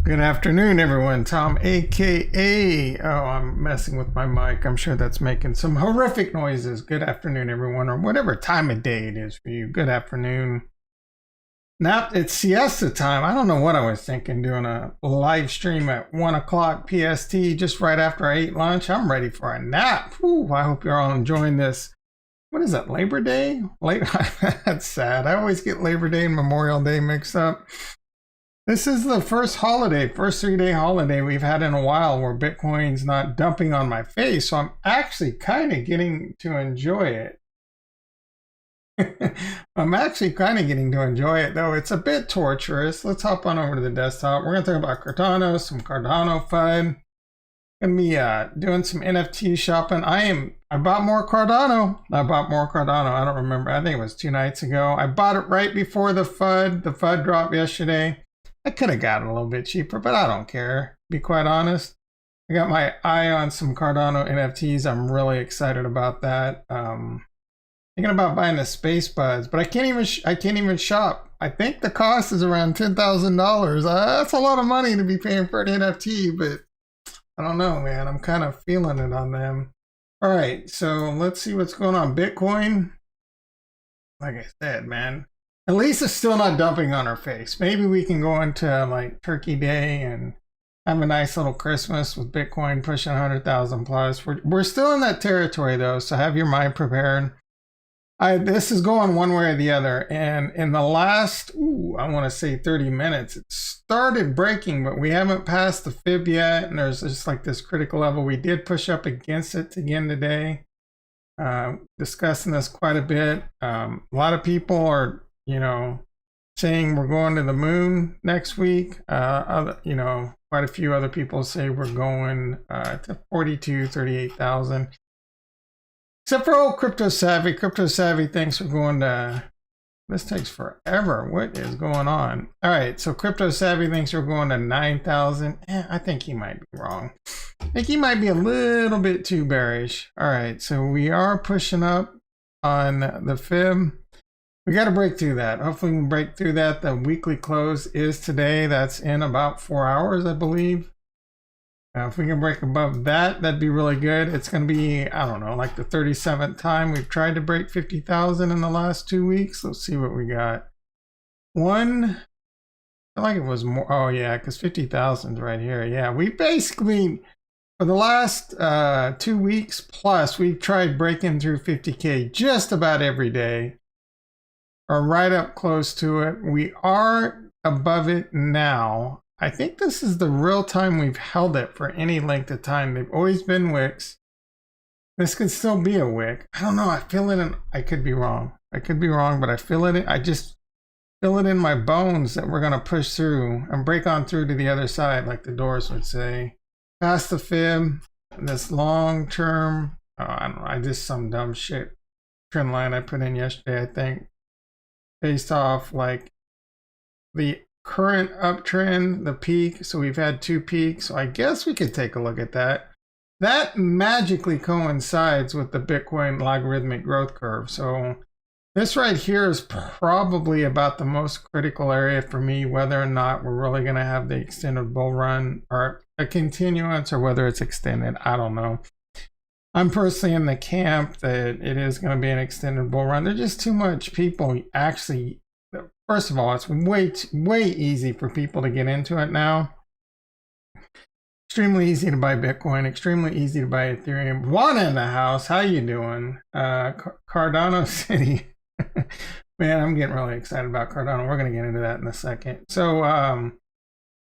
Good afternoon, everyone. Tom, aka, oh, I'm messing with my mic. I'm sure that's making some horrific noises. Good afternoon, everyone, or whatever time of day it is for you. Good afternoon. Now it's siesta time. I don't know what I was thinking doing a live stream at 1 o'clock PST just right after I ate lunch. I'm ready for a nap. Whew, I hope you're all enjoying this. What is that, Labor Day? That's sad. I always get Labor Day and Memorial Day mixed up. This is the first 3-day holiday we've had in a while where Bitcoin's not dumping on my face. So I'm actually kind of getting to enjoy it. I'm actually kind of getting to enjoy it, though it's a bit torturous. Let's hop on over to the desktop. We're going to talk about Cardano, some Cardano FUD. Going to be doing some NFT shopping. I bought more Cardano. I don't remember. I think it was 2 nights ago. I bought it right before the FUD. The FUD dropped yesterday. I could have gotten a little bit cheaper, but I don't care, to be quite honest. I got my eye on some Cardano NFTs. I'm really excited about that. Thinking about buying the Space Buds, but I can't even shop. I think the cost is around $10,000. That's a lot of money to be paying for an NFT, but I don't know, man. I'm kind of feeling it on them. All right, so let's see what's going on. Bitcoin, like I said, man, at least it's still not dumping on our face. Maybe we can go into like Turkey Day and have a nice little Christmas with Bitcoin pushing 100,000 plus. We're still in that territory though, so have your mind prepared. This is going one way or the other, and in the last, I want to say 30 minutes, it started breaking, but we haven't passed the fib yet, and there's just like this critical level. We did push up against it again today, discussing this quite a bit. A lot of people are, saying we're going to the moon next week. Quite a few other people say we're going to 38,000. Except for old Crypto Savvy. Crypto Savvy thinks we're going to... This takes forever. What is going on? All right, so Crypto Savvy thinks we're going to 9,000. I think he might be wrong. I think he might be a little bit too bearish. All right, so we are pushing up on the fib. We got to break through that. Hopefully we can break through that. The weekly close is today. That's in about 4 hours, I believe. If we can break above that, that'd be really good. It's going to be, I don't know, like the 37th time we've tried to break 50,000 in the last 2 weeks. Let's see what we got. I feel like it was more. Oh, yeah, because 50,000 is right here. Yeah, we basically, for the last 2 weeks plus, we've tried breaking through 50K just about every day, or right up close to it. We are above it now. I think this is the real time we've held it for any length of time. They've always been wicks. This could still be a wick. I don't know. I feel it in, I could be wrong. But I feel it. I just feel it in my bones that we're going to push through and break on through to the other side, like the Doors would say. Past the fib, this long term, I don't know. I just some dumb shit trend line I put in yesterday, I think, based off like the current uptrend, the peak. So we've had 2 peaks. So I guess we could take a look at that. That magically coincides with the Bitcoin logarithmic growth curve. So this right here is probably about the most critical area for me, whether or not we're really going to have the extended bull run or a continuance, or whether it's extended. I don't know. I'm personally in the camp that it is going to be an extended bull run. There's just too much people actually. First of all, it's way easy for people to get into it now. Extremely easy to buy Bitcoin. Extremely easy to buy Ethereum. Juan in the house. How you doing? Cardano City. Man, I'm getting really excited about Cardano. We're going to get into that in a second. So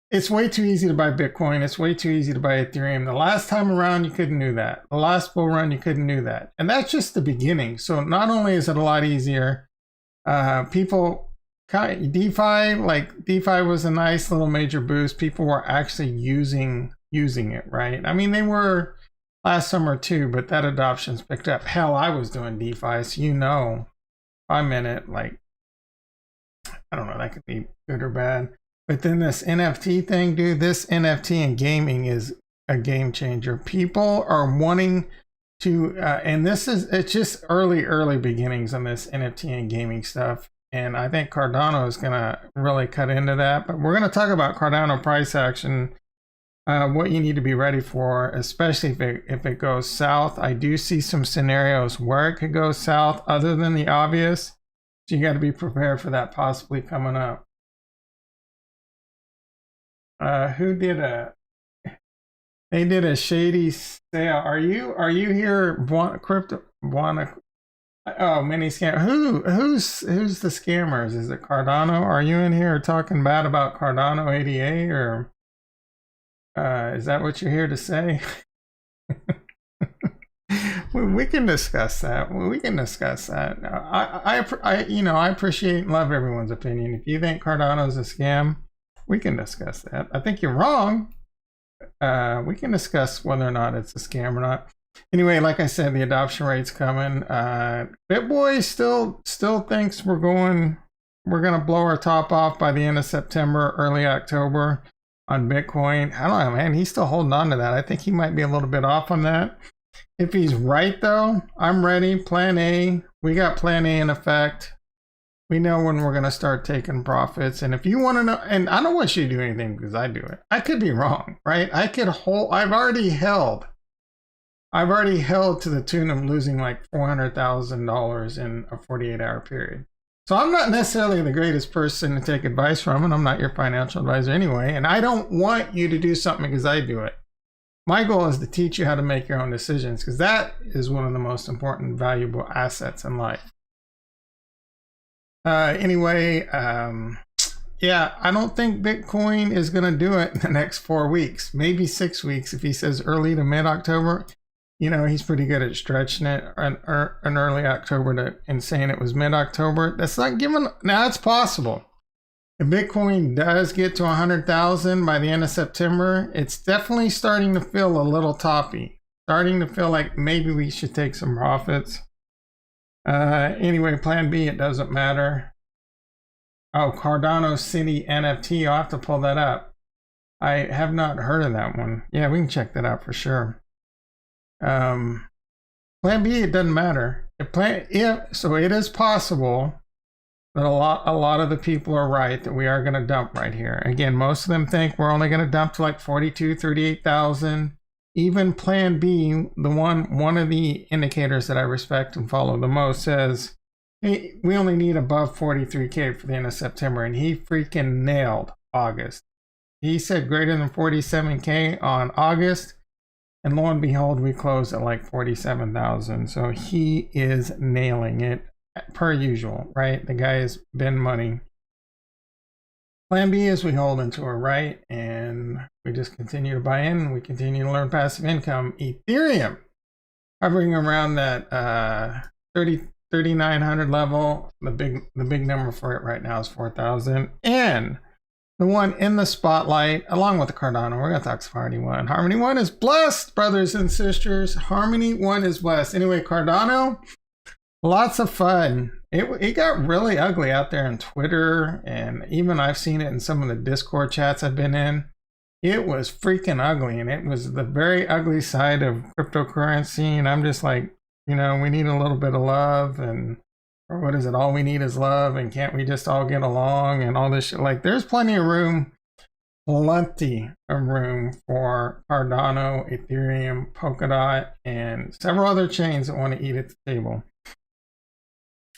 it's way too easy to buy Bitcoin. It's way too easy to buy Ethereum. The last time around, you couldn't do that. The last bull run, you couldn't do that. And that's just the beginning. So not only is it a lot easier, DeFi was a nice little major boost. People were actually using it, right? I mean, they were last summer too, but that adoption's picked up. Hell, I was doing DeFi, so I'm in it. Like, I don't know, that could be good or bad. But then this NFT thing, dude, this NFT and gaming is a game changer. People are wanting to, and it's just early beginnings on this NFT and gaming stuff. And I think Cardano is going to really cut into that. But we're going to talk about Cardano price action, what you need to be ready for, especially if it goes south. I do see some scenarios where it could go south other than the obvious. So you got to be prepared for that possibly coming up. Who did they did a shady sale. Are you here, crypto? Oh, mini scam. Who's the scammers? Is it Cardano? Are you in here talking bad about Cardano ADA, or is that what you're here to say? We can discuss that. We can discuss that. I appreciate and love everyone's opinion. If you think Cardano is a scam, we can discuss that. I think you're wrong. We can discuss whether or not it's a scam or not. Anyway, like I said, the adoption rate's coming. BitBoy still thinks we're gonna blow our top off by the end of September, early October on Bitcoin. I don't know, man. He's still holding on to that. I think he might be a little bit off on that. If he's right, though, I'm ready. Plan A. We got Plan A in effect. We know when we're going to start taking profits. And if you want to know, and I don't want you to do anything because I do it. I could be wrong, right? I could hold, I've already held to the tune of losing like $400,000 in a 48-hour period. So I'm not necessarily the greatest person to take advice from, and I'm not your financial advisor anyway. And I don't want you to do something because I do it. My goal is to teach you how to make your own decisions, because that is one of the most important, valuable assets in life. Anyway, yeah, I don't think Bitcoin is going to do it in the next 4 weeks, maybe 6 weeks. If he says early to mid-October, you know, he's pretty good at stretching it in early October and saying it was mid-October. That's not given. Now, it's possible. If Bitcoin does get to 100,000 by the end of September, it's definitely starting to feel a little toppy. Starting to feel like maybe we should take some profits. Anyway, Plan B, it doesn't matter. Oh, Cardano City NFT, I'll have to pull that up. I have not heard of that one. Yeah, we can check that out for sure. Plan B, it doesn't matter. So it is possible that a lot of the people are right that we are going to dump right here. Again, most of them think we're only going to dump to like 38,000. Even Plan B, one of the indicators that I respect and follow the most, says, hey, we only need above 43K for the end of September, and he freaking nailed August. He said greater than 47K on August, and lo and behold, we closed at like 47,000. So he is nailing it per usual, right? The guy has been money. Plan B is we hold into a right, and we just continue to buy in. We continue to learn passive income. Ethereum, hovering around that 3,900 level. The big number for it right now is 4,000. And the one in the spotlight, along with the Cardano, we're gonna talk some Harmony One. Harmony One is blessed, brothers and sisters. Harmony One is blessed. Anyway, Cardano, lots of fun. It got really ugly out there on Twitter, and even I've seen it in some of the Discord chats I've been in. It was freaking ugly, and it was the very ugly side of cryptocurrency. And I'm just like, you know, we need a little bit of love, and or what is it? All we need is love, and can't we just all get along and all this shit? Like, there's plenty of room for Cardano, Ethereum, Polkadot, and several other chains that want to eat at the table.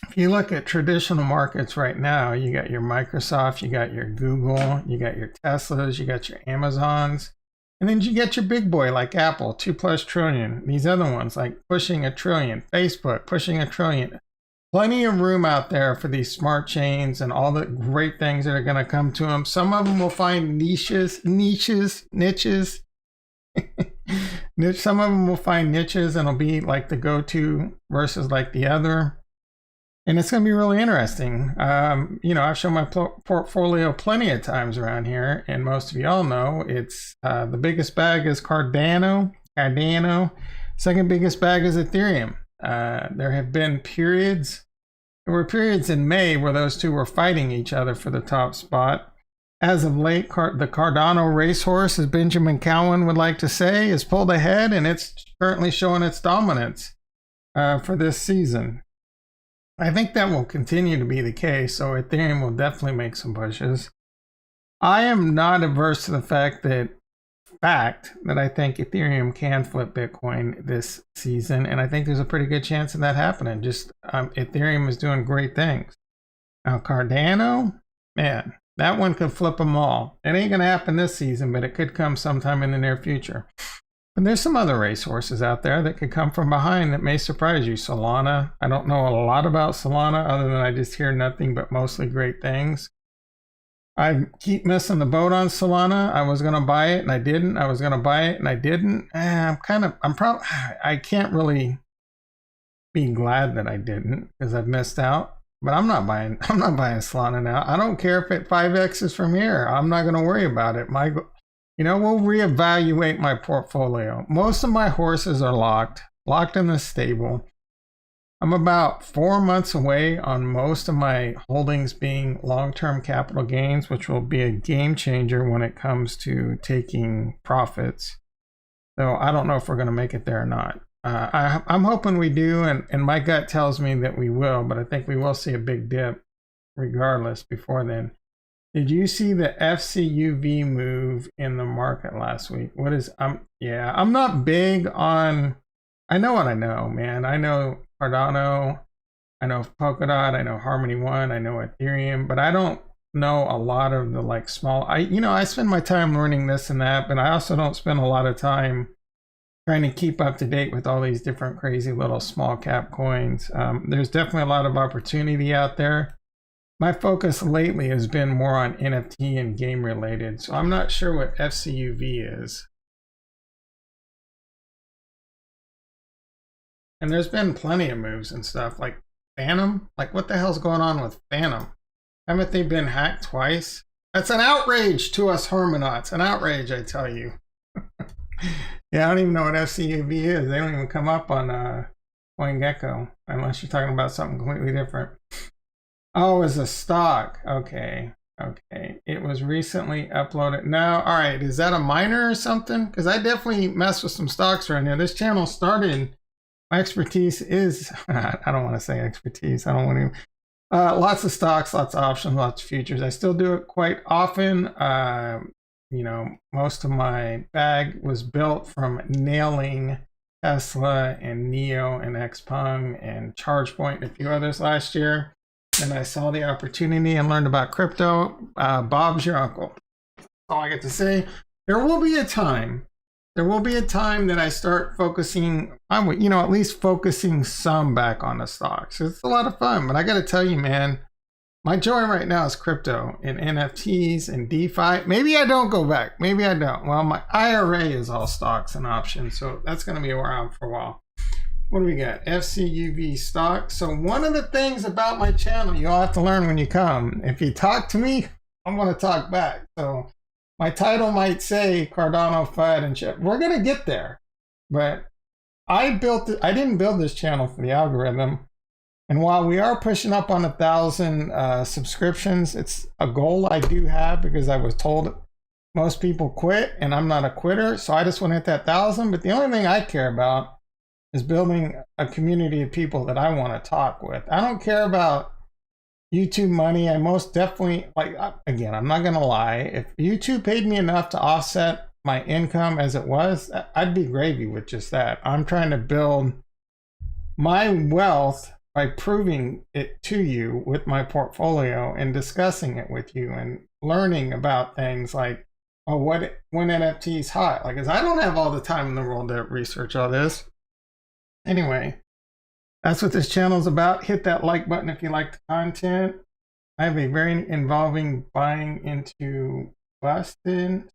If you look at traditional markets right now, you got your Microsoft, you got your Google, you got your Teslas, you got your Amazons, and then you get your big boy like Apple, 2+ trillion. These other ones like pushing $1 trillion, Facebook pushing $1 trillion. Plenty of room out there for these smart chains and all the great things that are going to come to them. Some of them will find niches. Some of them will find niches and it'll be like the go-to versus like the other. And it's going to be really interesting. You know, I've shown my portfolio plenty of times around here, and most of y'all know it's the biggest bag is Cardano. Second biggest bag is Ethereum. There have been periods. There were periods in May where those two were fighting each other for the top spot. As of late, the Cardano racehorse, as Benjamin Cowan would like to say, is pulled ahead, and it's currently showing its dominance for this season. I think that will continue to be the case. So Ethereum will definitely make some pushes. I am not averse to the fact that I think Ethereum can flip Bitcoin this season, and I think there's a pretty good chance of that happening. Just Ethereum is doing great things. Now Cardano, man, that one could flip them all. It ain't gonna happen this season, but it could come sometime in the near future. And there's some other racehorses out there that could come from behind that may surprise you. Solana, I don't know a lot about Solana other than I just hear nothing but mostly great things. I keep missing the boat on Solana. I was gonna buy it and I didn't. I was gonna buy it and I didn't. I can't really be glad that I didn't because I've missed out. But I'm not buying Solana now. I don't care if it 5x's from here. I'm not gonna worry about it. We'll reevaluate my portfolio. Most of my horses are locked in the stable. I'm about 4 months away on most of my holdings being long-term capital gains, which will be a game changer when it comes to taking profits. So I don't know if we're going to make it there or not. I'm hoping we do, and my gut tells me that we will, but I think we will see a big dip regardless before then. Did you see the FCUV move in the market last week? I'm not big on, I know what I know, man. I know Cardano, I know Polkadot, I know Harmony One, I know Ethereum, but I don't know a lot of the small, I spend my time learning this and that, but I also don't spend a lot of time trying to keep up to date with all these different crazy little small cap coins. There's definitely a lot of opportunity out there. My focus lately has been more on NFT and game related, so I'm not sure what FCUV is. And there's been plenty of moves and stuff like Phantom. What the hell's going on with Phantom? Haven't they been hacked twice? That's an outrage to us Harmonauts. An outrage, I tell you. Yeah, I don't even know what FCUV is. They don't even come up on CoinGecko unless you're talking about something completely different. Oh, it's a stock. Okay. It was recently uploaded. Now, all right, is that a miner or something? Because I definitely mess with some stocks right now. This channel started, my expertise is, I don't want to say expertise. I don't want to, lots of stocks, lots of options, lots of futures. I still do it quite often. Most of my bag was built from nailing Tesla and Neo and Xpeng and ChargePoint and a few others last year. And I saw the opportunity and learned about crypto. Bob's your uncle. That's all I get to say. There will be a time that I start focusing, at least focusing some back on the stocks. It's a lot of fun, but I got to tell you, man, my joy right now is crypto and NFTs and DeFi. Maybe I don't go back. Maybe I don't. Well, my IRA is all stocks and options, so that's going to be around for a while. What do we got? FCUV stock. So one of the things about my channel, you'll have to learn when you come. If you talk to me, I'm going to talk back. So my title might say Cardano FUD and shit. We're going to get there. But I didn't build this channel for the algorithm. And while we are pushing up on 1,000 subscriptions, it's a goal I do have because I was told most people quit and I'm not a quitter. So I just want to hit that 1,000. But the only thing I care about is building a community of people that I want to talk with. I don't care about YouTube money. I most definitely, again, I'm not going to lie. If YouTube paid me enough to offset my income as it was, I'd be gravy with just that. I'm trying to build my wealth by proving it to you with my portfolio and discussing it with you and learning about things like, when NFT is hot. Because I don't have all the time in the world to research all this. Anyway, that's what this channel is about. Hit that like button if you like the content. I have a very involving buying into Boston.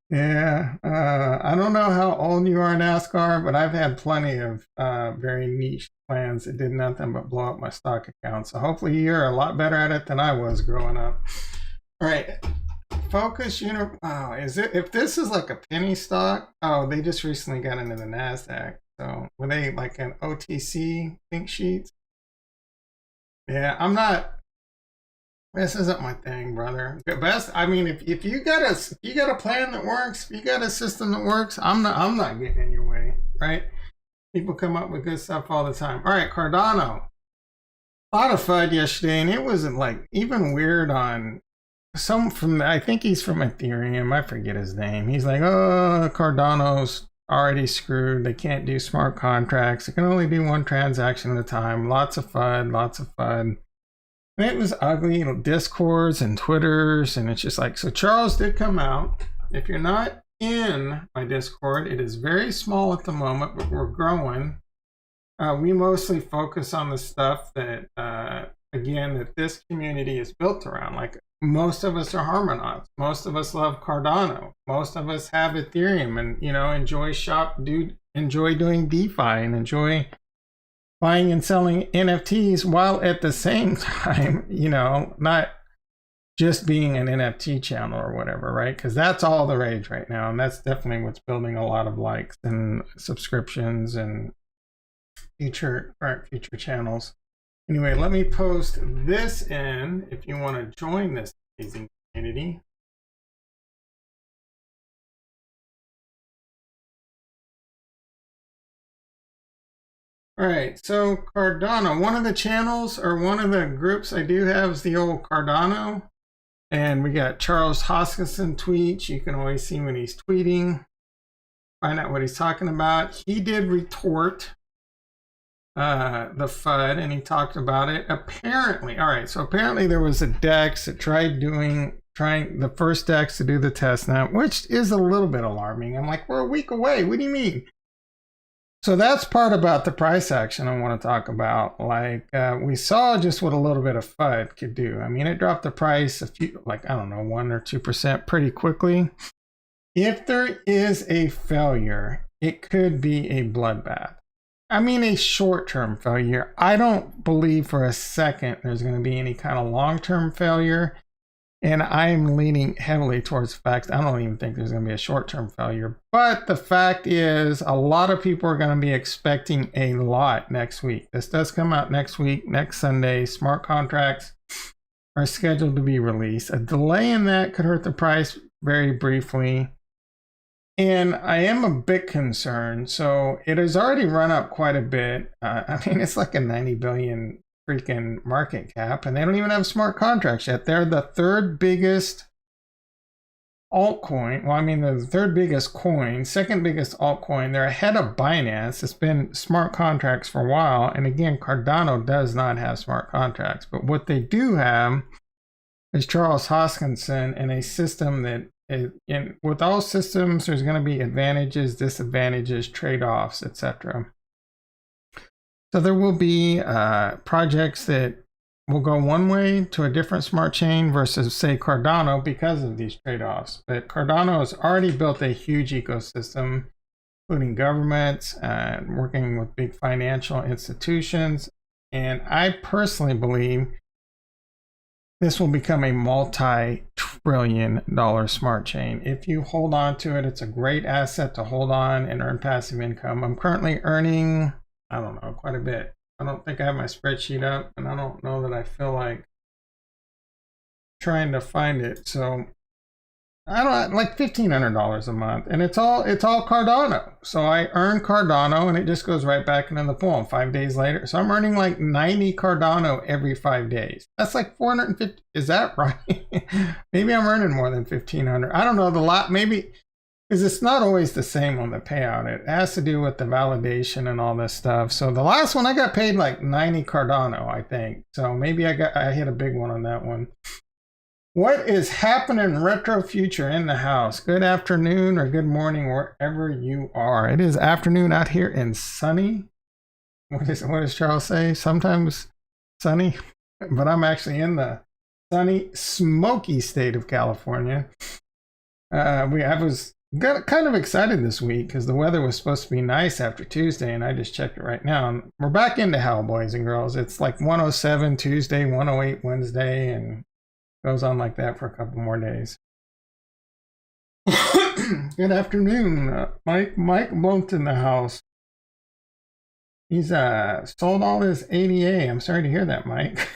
Yeah, I don't know how old you are, NASCAR, but I've had plenty of very niche plans that did nothing but blow up my stock account. So hopefully you're a lot better at it than I was growing up. All right. Focus if this is like a penny stock, they just recently got into the NASDAQ. So were they like an OTC pink sheets? Yeah, this isn't my thing, brother. The best, if you got a plan that works, if you got a system that works, I'm not getting in your way, right? People come up with good stuff all the time. All right, Cardano. A lot of FUD yesterday, and it wasn't like even weird on some from, I think he's from Ethereum. I forget his name. He's like, oh, Cardano's already screwed. They can't do smart contracts. They can only do one transaction at a time. Lots of FUD, lots of FUD. And it was ugly, Discords and Twitters, and it's just like, so Charles did come out. If you're not in my Discord, it is very small at the moment, but we're growing. We mostly focus on the stuff that, again, that this community is built around. Like most of us are Harmonauts. Most of us love Cardano. Most of us have Ethereum and, enjoy doing DeFi and enjoy buying and selling NFTs while at the same time, not just being an NFT channel or whatever, right? Because that's all the rage right now. And that's definitely what's building a lot of likes and subscriptions and future channels. Anyway, let me post this in if you want to join this amazing community. All right, so Cardano, one of the channels or one of the groups I do have is the old Cardano. And we got Charles Hoskinson tweets. You can always see when he's tweeting, find out what he's talking about. He did retort the FUD, and he talked about it. Apparently, all right, so apparently there was a DEX that trying the first DEX to do the test net, which is a little bit alarming. I'm like, we're a week away. What do you mean? So that's part about the price action I want to talk about. Like we saw just what a little bit of FUD could do. I mean, it dropped the price a few, 1 or 2% pretty quickly. If there is a failure, it could be a bloodbath. I mean, a short-term failure. I don't believe for a second there's going to be any kind of long-term failure. And I'm leaning heavily towards the fact I don't even think there's going to be a short-term failure. But the fact is, a lot of people are going to be expecting a lot next week. This does come out next week, next Sunday. Smart contracts are scheduled to be released. A delay in that could hurt the price very briefly. And I am a bit concerned. So it has already run up quite a bit. I mean, it's like a 90 billion freaking market cap, and they don't even have smart contracts yet. They're the third biggest altcoin. Well, I mean, the third biggest coin, second biggest altcoin. They're ahead of Binance. It's been smart contracts for a while. And again, Cardano does not have smart contracts. But what they do have is Charles Hoskinson and a system that with all systems, there's going to be advantages, disadvantages, trade-offs, etc. So there will be projects that will go one way to a different smart chain versus, say, Cardano because of these trade-offs. But Cardano has already built a huge ecosystem, including governments, working with big financial institutions. And I personally believe this will become a multi-trillion-dollar smart chain. If you hold on to it, it's a great asset to hold on and earn passive income. I'm currently earning, I don't know, quite a bit. I don't think I have my spreadsheet up, and I don't know that I feel like trying to find it. So I don't like $1,500 a month, and it's all Cardano. So I earn Cardano, and it just goes right back into the pool 5 days later. So I'm earning like 90 Cardano every 5 days. That's like 450. Is that right? Maybe I'm earning more than 1,500. I don't know. The lot maybe. Because it's not always the same on the payout. It has to do with the validation and all this stuff. So the last one I got paid like 90 Cardano, I think. So maybe I hit a big one on that one. What is happening, Retro Future in the house? Good afternoon or good morning wherever you are. It is afternoon out here in sunny. What does Charles say? Sometimes sunny, but I'm actually in the sunny, smoky state of California. I was kind of excited this week because the weather was supposed to be nice after Tuesday, and I just checked it right now. And we're back into hell, boys and girls. It's like 107 Tuesday, 108 Wednesday, and goes on like that for a couple more days. Good afternoon, Mike Blunt in the house. He's sold all his ADA. I'm sorry to hear that, Mike.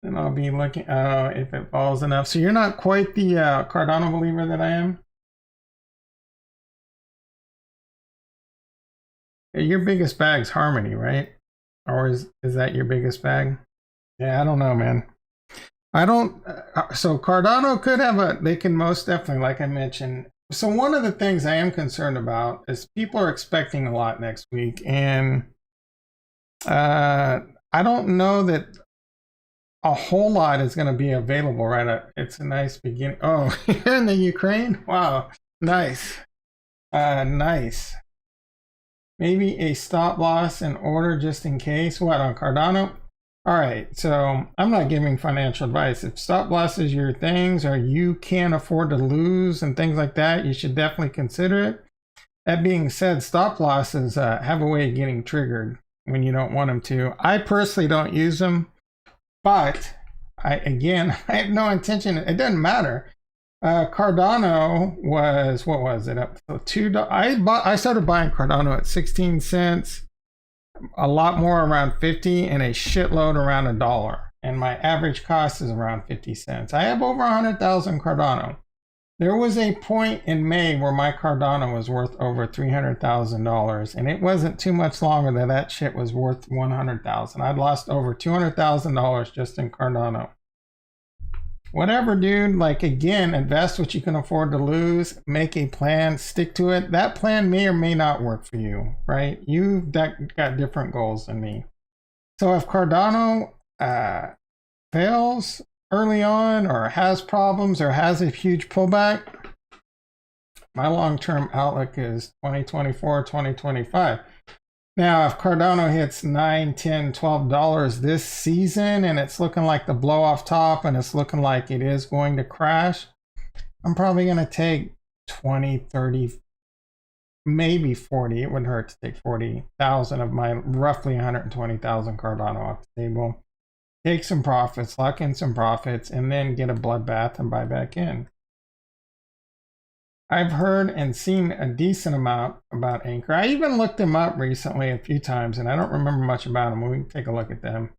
And I'll be looking if it falls enough. So you're not quite the Cardano believer that I am? Your biggest bag's Harmony, right? Or is that your biggest bag? Yeah, I don't know, man. I don't. So Cardano could have a. They can most definitely, like I mentioned. So one of the things I am concerned about is people are expecting a lot next week, and I don't know that a whole lot is going to be available right. It's a nice beginning. Oh, you're in the Ukraine? Wow, nice, nice. Maybe a stop loss in order just in case. What, on Cardano? All right, so I'm not giving financial advice. If stop loss is your things, or you can't afford to lose and things like that, you should definitely consider it. That being said, stop losses have a way of getting triggered when you don't want them to. I personally don't use them, but I have no intention. It doesn't matter. Cardano was, what was it, up to $2? I started buying Cardano at 16 cents, a lot more around 50, and a shitload around $1. And my average cost is around 50 cents. I have over 100,000 Cardano. There was a point in May where my Cardano was worth over $300,000, and it wasn't too much longer that that shit was worth 100,000. I'd lost over $200,000 just in Cardano. Whatever, dude, like, again, invest what you can afford to lose, make a plan, stick to it. That plan may or may not work for you, right? You've got different goals than me. So if Cardano fails early on, or has problems, or has a huge pullback, my long-term outlook is 2024, 2025. Now, if Cardano hits $9, $10, $12 this season, and it's looking like the blow off top, and it's looking like it is going to crash, I'm probably going to take 20, 30, maybe 40. It wouldn't hurt to take 40,000 of my roughly 120,000 Cardano off the table. Take some profits, lock in some profits, and then get a bloodbath and buy back in. I've heard and seen a decent amount about Anchor. I even looked them up recently a few times, and I don't remember much about them. We can take a look at them.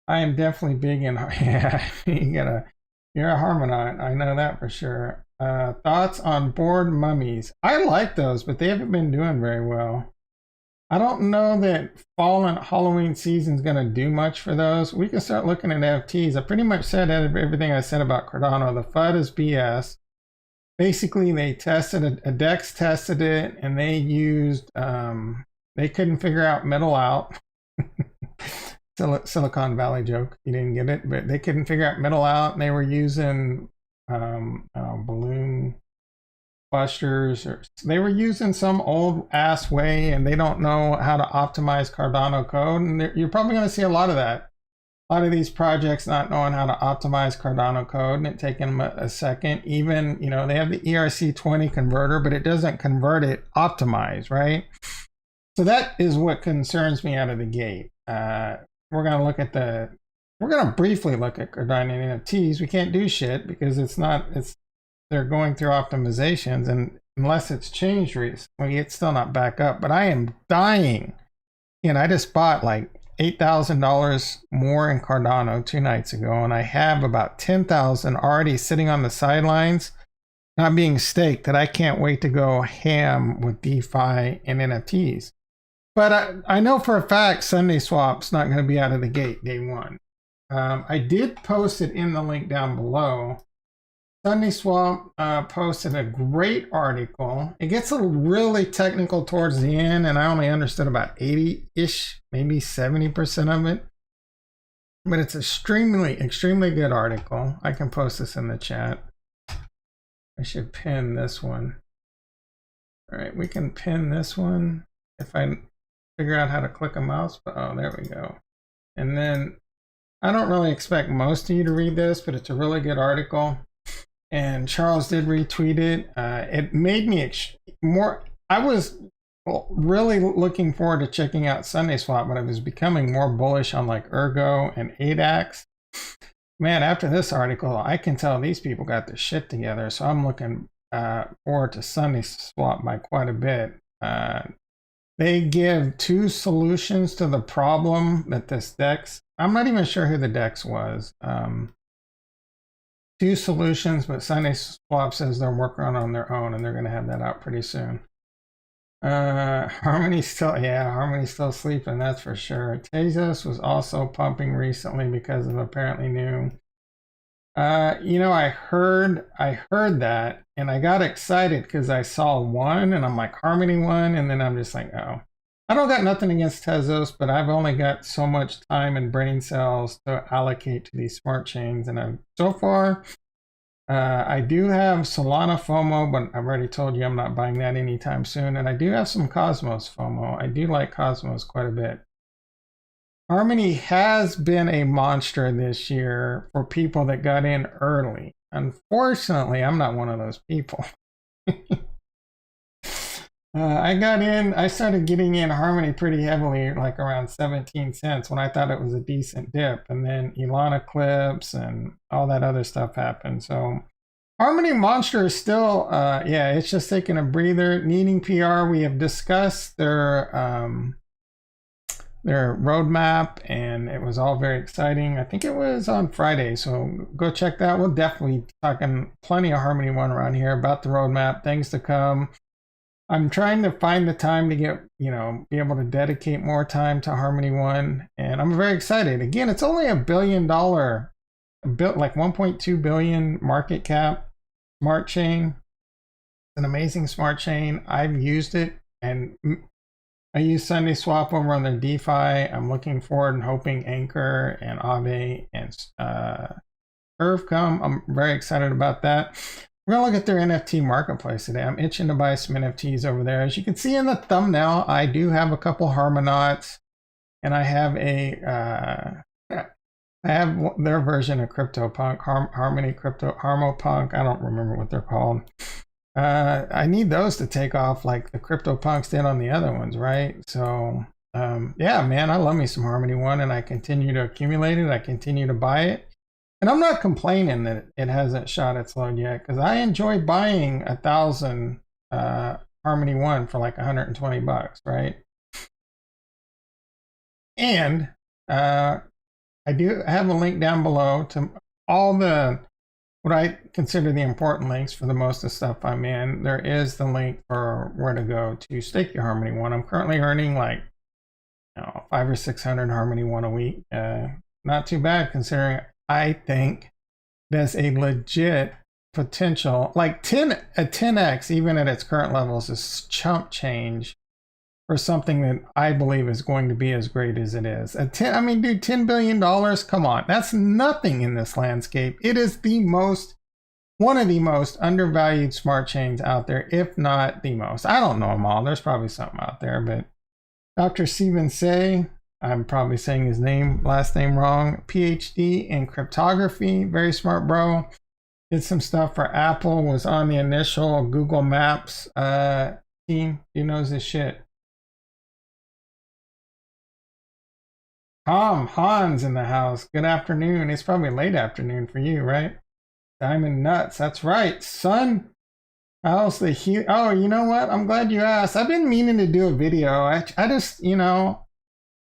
I am definitely big in, yeah, you're a Harmonite. I know that for sure. Thoughts on board mummies? I like those, but they haven't been doing very well. I don't know that fall and Halloween season is going to do much for those. We can start looking at NFTs. I pretty much said everything I said about Cardano. The FUD is BS. Basically, they tested a DEX tested it, and they used they couldn't figure out middle out. Silicon Valley joke. You didn't get it, but they couldn't figure out middle out, and they were using balloon busters, or they were using some old ass way, and they don't know how to optimize Cardano code. And you're probably going to see a lot of that. A lot of these projects not knowing how to optimize Cardano code, and it taking them a second. Even, you know, they have the ERC20 converter, but it doesn't convert it optimized, right? So that is what concerns me out of the gate. We're going to briefly look at Cardano NFTs. We can't do shit because they're going through optimizations, and unless it's changed recently, it's still not back up. But I am dying. And I just bought like $8,000 more in Cardano 2 nights ago, and I have about 10,000 already sitting on the sidelines, not being staked, that I can't wait to go ham with DeFi and NFTs. But I know for a fact Sunday Swap's not going to be out of the gate day one. I did post it in the link down below. Sunday Swap posted a great article. It gets really technical towards the end, and I only understood about 80-ish, maybe 70% of it. But it's extremely, extremely good article. I can post this in the chat. I should pin this one. All right, we can pin this one if I figure out how to click a mouse. Oh, there we go. And then I don't really expect most of you to read this, but it's a really good article. And Charles did retweet it. It made me more. I was really looking forward to checking out Sunday Swap, but I was becoming more bullish on like Ergo and ADAX. Man, after this article, I can tell these people got their shit together. So I'm looking forward to Sunday Swap by quite a bit. They give 2 solutions to the problem that this DEX. I'm not even sure who the DEX was. 2 solutions, but Sunday Swap says they're working on their own, and they're going to have that out pretty soon. Harmony still, yeah, Harmony still sleeping, that's for sure. Tezos was also pumping recently because of apparently new. I heard that and I got excited because I saw one and I'm like Harmony one, and then I'm just like, oh. I don't got nothing against Tezos, but I've only got so much time and brain cells to allocate to these smart chains, and so far I do have Solana FOMO, but I've already told you I'm not buying that anytime soon. And I do have some Cosmos FOMO. I do like Cosmos quite a bit. Harmony has been a monster this year for people that got in early. Unfortunately, I'm not one of those people. I started getting in Harmony pretty heavily, like around 17 cents when I thought it was a decent dip. And then Elon Eclipse and all that other stuff happened. So Harmony Monster is still, yeah, it's just taking a breather, needing PR. We have discussed their roadmap, and it was all very exciting. I think it was on Friday, so go check that. We'll definitely be talking plenty of Harmony One around here about the roadmap, things to come. I'm trying to find the time to get, be able to dedicate more time to Harmony One, and I'm very excited. Again, it's only $1 billion, like 1.2 billion market cap smart chain. It's an amazing smart chain. I've used it, and I use Sunday Swap over on their DeFi. I'm looking forward and hoping Anchor and ADA and Curve come. I'm very excited about that. We're going to look at their NFT marketplace today. I'm itching to buy some NFTs over there. As you can see in the thumbnail, I do have a couple Harmonauts, and I have their version of CryptoPunk, Harmony Crypto, Harmopunk. I don't remember what they're called. I need those to take off like the CryptoPunks did on the other ones, right? So, yeah, man, I love me some Harmony One, and I continue to accumulate it. I continue to buy it. And I'm not complaining that it hasn't shot its load yet, because I enjoy buying 1,000 Harmony One for like $120, right? And I do have a link down below to all what I consider the important links for the most of the stuff I'm in. There is the link for where to go to stake your Harmony One. I'm currently earning like 500 or 600 Harmony One a week. Not too bad considering. I think there's a legit potential, like a 10x, even at its current levels, is chump change for something that I believe is going to be as great as it is. I mean, dude, $10 billion, come on. That's nothing in this landscape. It is one of the most undervalued smart chains out there, if not the most. I don't know them all. There's probably something out there, but Dr. Steven Say, I'm probably saying his last name wrong. PhD in cryptography, very smart bro. Did some stuff for Apple, was on the initial Google Maps team. He knows his shit. Hans in the house. Good afternoon. It's probably late afternoon for you, right? Diamond Nuts. That's right, son. How's the Oh, you know what? I'm glad you asked. I've been meaning to do a video. I just,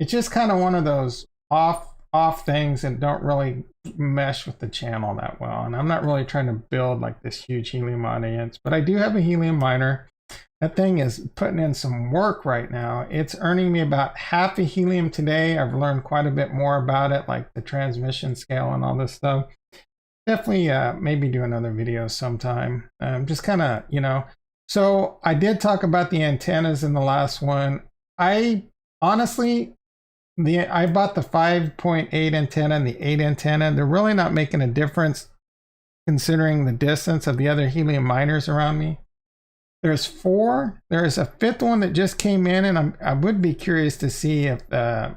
it's just kind of one of those off things that don't really mesh with the channel that well. And I'm not really trying to build like this huge Helium audience, but I do have a Helium miner. That thing is putting in some work right now. It's earning me about half a Helium today. I've learned quite a bit more about it, like the transmission scale and all this stuff. Definitely maybe do another video sometime. Just kind of, So I did talk about the antennas in the last one. I honestly, I bought the 5.8 antenna and the 8 antenna. They're really not making a difference considering the distance of the other Helium miners around me. There's 4. There is a 5th one that just came in, and I would be curious to see if the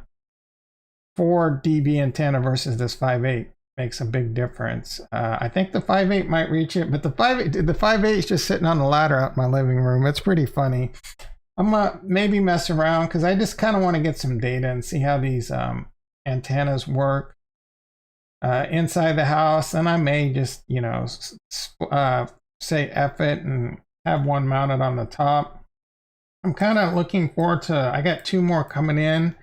4 dB antenna versus this 5.8 makes a big difference. I think the 5.8 might reach it, but the 5.8 is just sitting on the ladder out in my living room. It's pretty funny. I'm gonna maybe mess around because I just kind of want to get some data and see how these antennas work inside the house. And I may just, say F it and have one mounted on the top. I'm kind of looking forward to, I got 2 more coming in.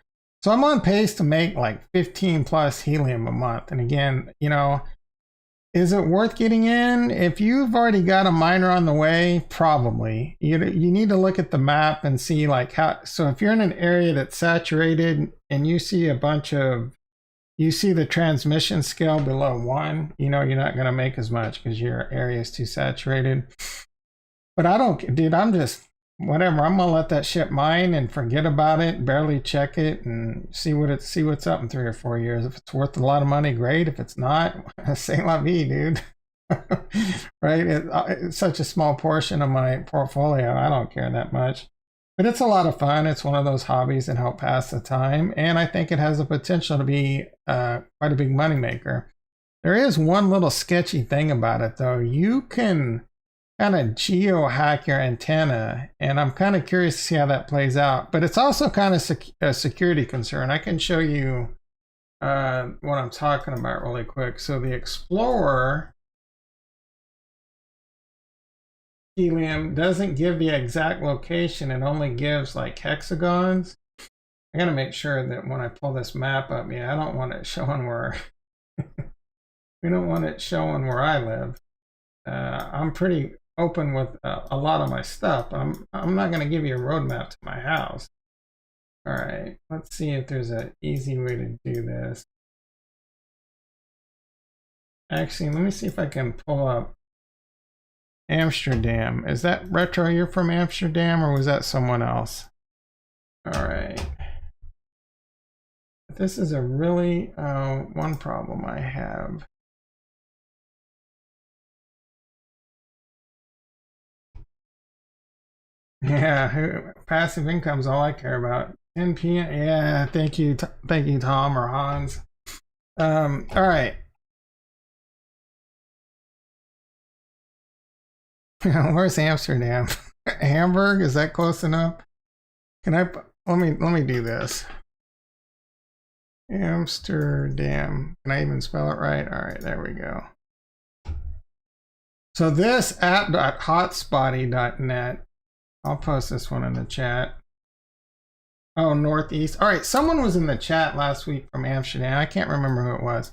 So I'm on pace to make like 15 plus Helium a month. And again, Is it worth getting in? If you've already got a miner on the way, probably. You need to look at the map and see like how, so if you're in an area that's saturated and you see a bunch of, you see the transmission scale below 1, you know you're not going to make as much because your area is too saturated. But I don't, dude, I'm just, whatever, I'm going to let that shit mine and forget about it, barely check it and see what's up in 3 or 4 years. If it's worth a lot of money, great. If it's not, c'est la vie, dude. Right? It's such a small portion of my portfolio. I don't care that much. But it's a lot of fun. It's one of those hobbies that help pass the time. And I think it has the potential to be quite a big moneymaker. There is one little sketchy thing about it, though. You can kind of geo-hack your antenna, and I'm kind of curious to see how that plays out. But it's also kind of a security concern. I can show you what I'm talking about really quick. So the Explorer Helium doesn't give the exact location. It only gives like hexagons. I gotta make sure that when I pull this map up, yeah, I don't want it showing where we don't want it showing where I live. I'm pretty open with a lot of my stuff. I'm not going to give you a roadmap to my house. All right, let's see if there's an easy way to do this. Actually, let me see if I can pull up Amsterdam. Is that Retro? You're from Amsterdam, or was that someone else? All right. This is a really one problem I have. Yeah, passive income is all I care about. 10 p.m. Yeah, thank you, Tom or Hans. All right. Where's Amsterdam? Hamburg? Is that close enough? Can I? Let me do this. Amsterdam. Can I even spell it right? All right, there we go. So this app.hotspotty.net. I'll post this one in the chat. Oh, Northeast. All right, someone was in the chat last week from Amsterdam. I can't remember who it was.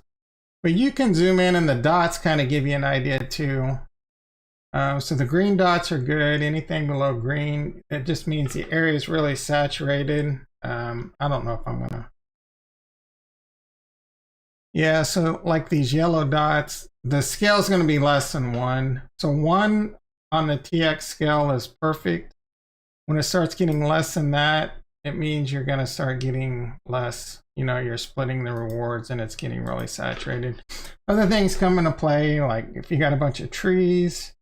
But you can zoom in and the dots kind of give you an idea too. So the green dots are good. Anything below green, it just means the area is really saturated. I don't know if I'm gonna. Yeah, so like these yellow dots, the scale is going to be less than 1. So 1 on the TX scale is perfect. When it starts getting less than that, it means you're going to start getting less. You know, you're splitting the rewards and it's getting really saturated. Other things come into play, like if you got a bunch of trees,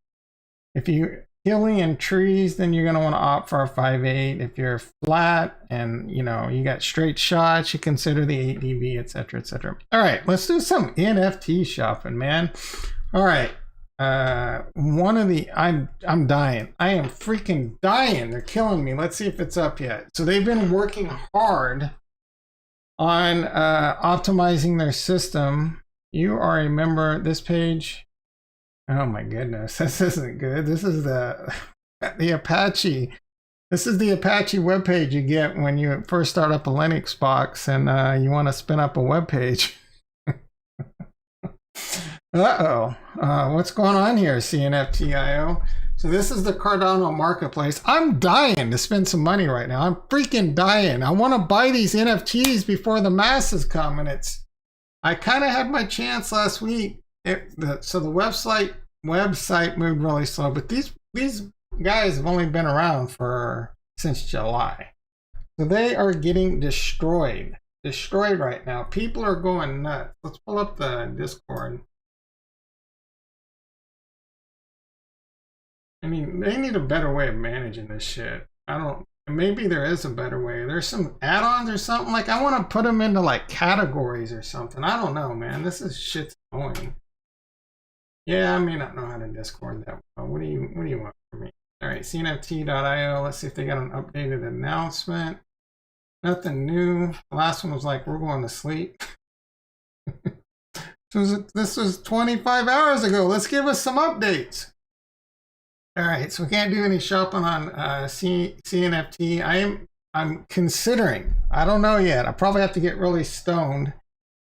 if you're hilly and trees, then you're going to want to opt for a 5.8. If you're flat and, you know, you got straight shots, you consider the 8 dB, etc., etc. All right, let's do some NFT shopping, man. All right. One of the, I'm dying. I am freaking dying. They're killing me. Let's see if it's up yet. So they've been working hard on optimizing their system. You are a member. This page. Oh my goodness, this isn't good. This is the Apache. This is the Apache webpage you get when you first start up a Linux box and you want to spin up a web page. Uh-oh. What's going on here, CNFTIO? So this is the Cardano marketplace. I'm dying to spend some money right now. I'm freaking dying. I want to buy these NFTs before the masses come, and I kind of had my chance last week. So the website moved really slow, but these guys have only been around since July. So they are getting destroyed right now. People are going nuts. Let's pull up the Discord. I mean, they need a better way of managing this shit. Maybe there is a better way. There's some add-ons or something. Like, I want to put them into like categories or something. I don't know, man. This is shit's annoying. Yeah, I may not know how to Discord that well. What do you want from me? All right, CNFT.io. Let's see if they got an updated announcement. Nothing new. The last one was like, we're going to sleep. This was 25 hours ago. Let's give us some updates. All right, so we can't do any shopping on CNFT. I'm considering. I don't know yet. I probably have to get really stoned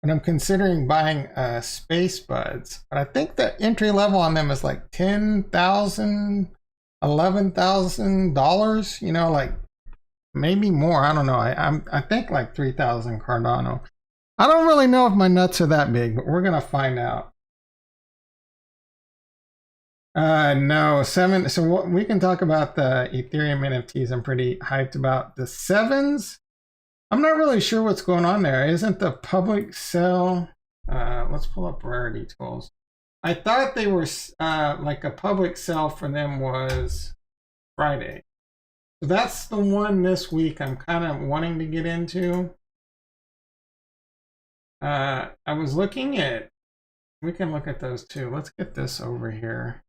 but I'm considering buying Space Buds. But I think the entry level on them is like $10,000, $11,000. You know, like maybe more. I don't know. I think like 3,000 Cardano. I don't really know if my nuts are that big, but we're gonna find out. No, 7. So we can talk about the Ethereum NFTs. I'm pretty hyped about the 7s. I'm not really sure what's going on there. Isn't the public sale? Let's pull up rarity tools. I thought they were like a public sale for them was Friday. So that's the one this week I'm kind of wanting to get into. I was looking at, we can look at those too. Let's get this over here.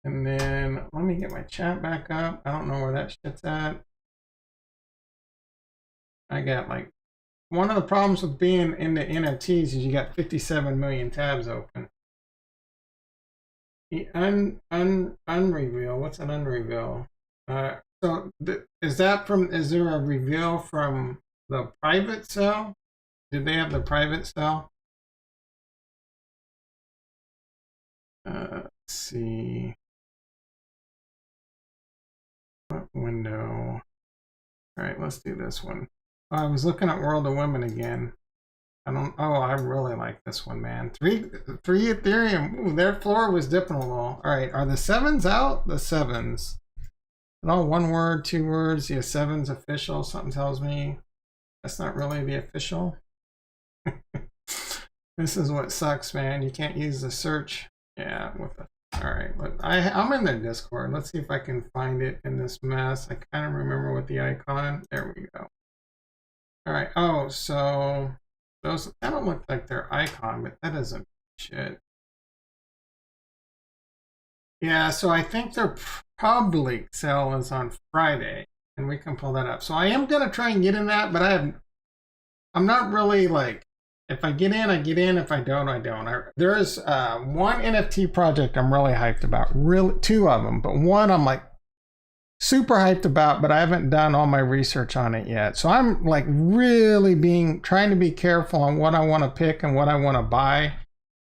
And then let me get my chat back up. I don't know where that shit's at. I got like, one of the problems with being into NFTs is you got 57 million tabs open. Unreveal, what's an unreveal? So is that from, is there a reveal from the private sale? Did they have the private sale? Let's see. What window? All right, let's do this one. I was looking at World of Women again. I really like this one, man. Three Ethereum. Ooh, their floor was dipping a little. All right, are the 7s out? The 7s. No, 1 word, 2 words. Yeah, 7's official. Something tells me that's not really the official. This is what sucks, man. You can't use the search. Yeah, with the. All right, but I'm in their Discord. Let's see if I can find it in this mess. I kind of remember what the icon. There we go. All right. Oh, so those kind of look like their icon, but that doesn't shit. Yeah, so I think their public sale is on Friday, and we can pull that up. So I am gonna try and get in that, but I'm not really like, if I get in, I get in. If I don't, I don't. There's one NFT project I'm really hyped about. Really, 2 of them, but one I'm like super hyped about, but I haven't done all my research on it yet. So I'm like really trying to be careful on what I want to pick and what I want to buy.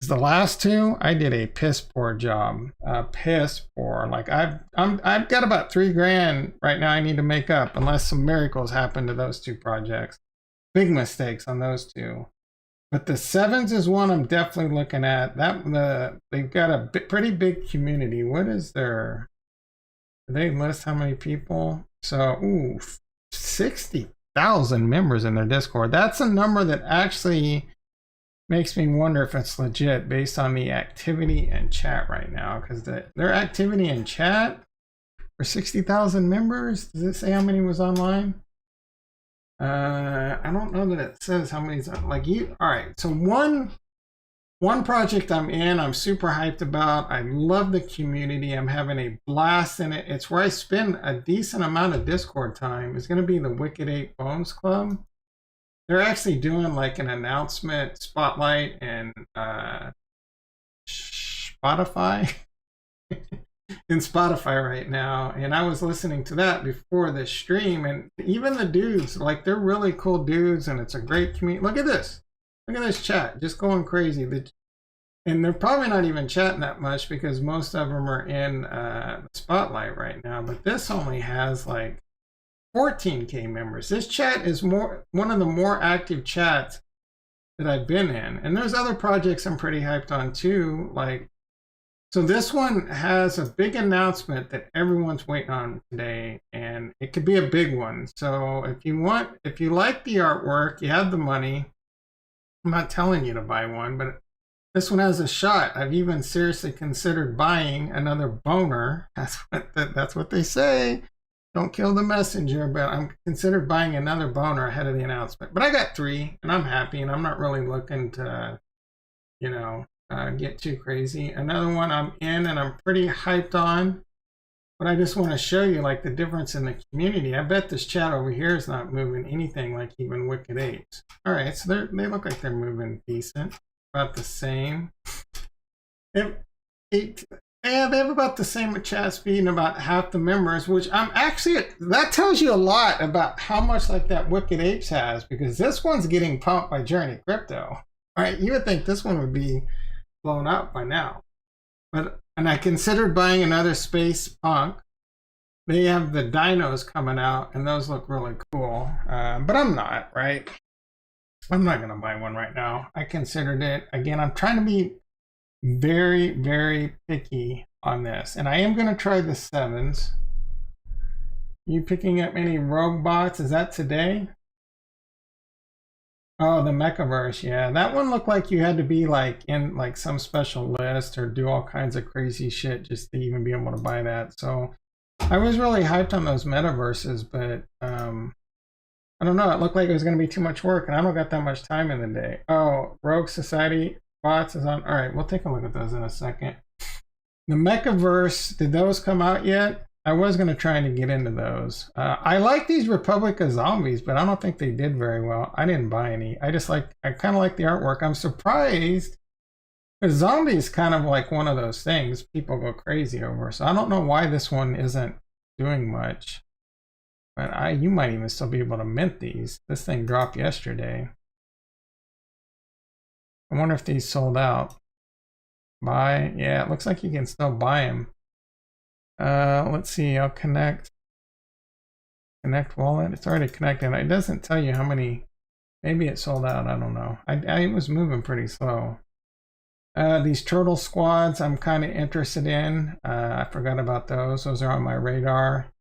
The last 2, I did a piss poor job. Piss poor. Like I've got about $3 grand right now I need to make up, unless some miracles happen to those 2 projects. Big mistakes on those 2. But the 7s is one I'm definitely looking at. They've got a pretty big community. What is their? Do they list how many people? So, ooh, 60,000 members in their Discord. That's a number that actually makes me wonder if it's legit based on the activity and chat right now. Because their activity in chat for 60,000 members. Does it say how many was online? I don't know that it says how many's like you. All right, so one project I'm in, I'm super hyped about. I love the community. I'm having a blast in it. It's where I spend a decent amount of Discord time. It's going to be the Wicked 8 Bones Club. They're actually doing like an announcement spotlight and Spotify. In Spotify right now, and I was listening to that before the stream, and even the dudes, like, they're really cool dudes, and it's a great community. Look at this chat, just going crazy. And they're probably not even chatting that much because most of them are in the spotlight right now, but this only has like 14K members. This chat is one of the more active chats that I've been in, and there's other projects I'm pretty hyped on too, like. So this one has a big announcement that everyone's waiting on today, and it could be a big one. So if you like the artwork, you have the money. I'm not telling you to buy one, but this one has a shot. I've even seriously considered buying another boner. That's what they say. Don't kill the messenger, but I'm considered buying another boner ahead of the announcement. But I got 3, and I'm happy, and I'm not really looking to, get too crazy. Another one I'm in and I'm pretty hyped on, but I just want to show you like the difference in the community. I bet this chat over here is not moving anything like even Wicked 8s. All right, so they look like they're moving decent, about the same. Yeah, they have about the same chat speed and about half the members, which I'm actually, that tells you a lot about how much like that Wicked Apes has, because this one's getting pumped by Journey Crypto. All right, you would think this one would be blown up by now. And I considered buying another Space Punk. They have the dinos coming out, and those look really cool. But I'm not, right? I'm not going to buy one right now. I considered it. Again, I'm trying to be very, very picky on this. And I am going to try the 7s. You picking up any rogue bots? Is that today? Oh, the Mechaverse, yeah. That one looked like you had to be like in like some special list or do all kinds of crazy shit just to even be able to buy that. So I was really hyped on those metaverses, but I don't know. It looked like it was going to be too much work, and I don't got that much time in the day. Oh, Rogue Society bots is on. All right, we'll take a look at those in a second. The Mechaverse, did those come out yet? I was going to try to get into those. I like these Republic of Zombies, but I don't think they did very well. I didn't buy any. I kind of like the artwork. I'm surprised because Zombie is kind of like one of those things people go crazy over. So I don't know why this one isn't doing much. But you might even still be able to mint these. This thing dropped yesterday. I wonder if these sold out. Buy. Yeah, it looks like you can still buy them. Let's see. I'll connect wallet. It's already connected. It doesn't tell you how many. Maybe it sold out. I don't know. I was moving pretty slow. These turtle squads I'm kind of interested in. I forgot about those. Those are on my radar.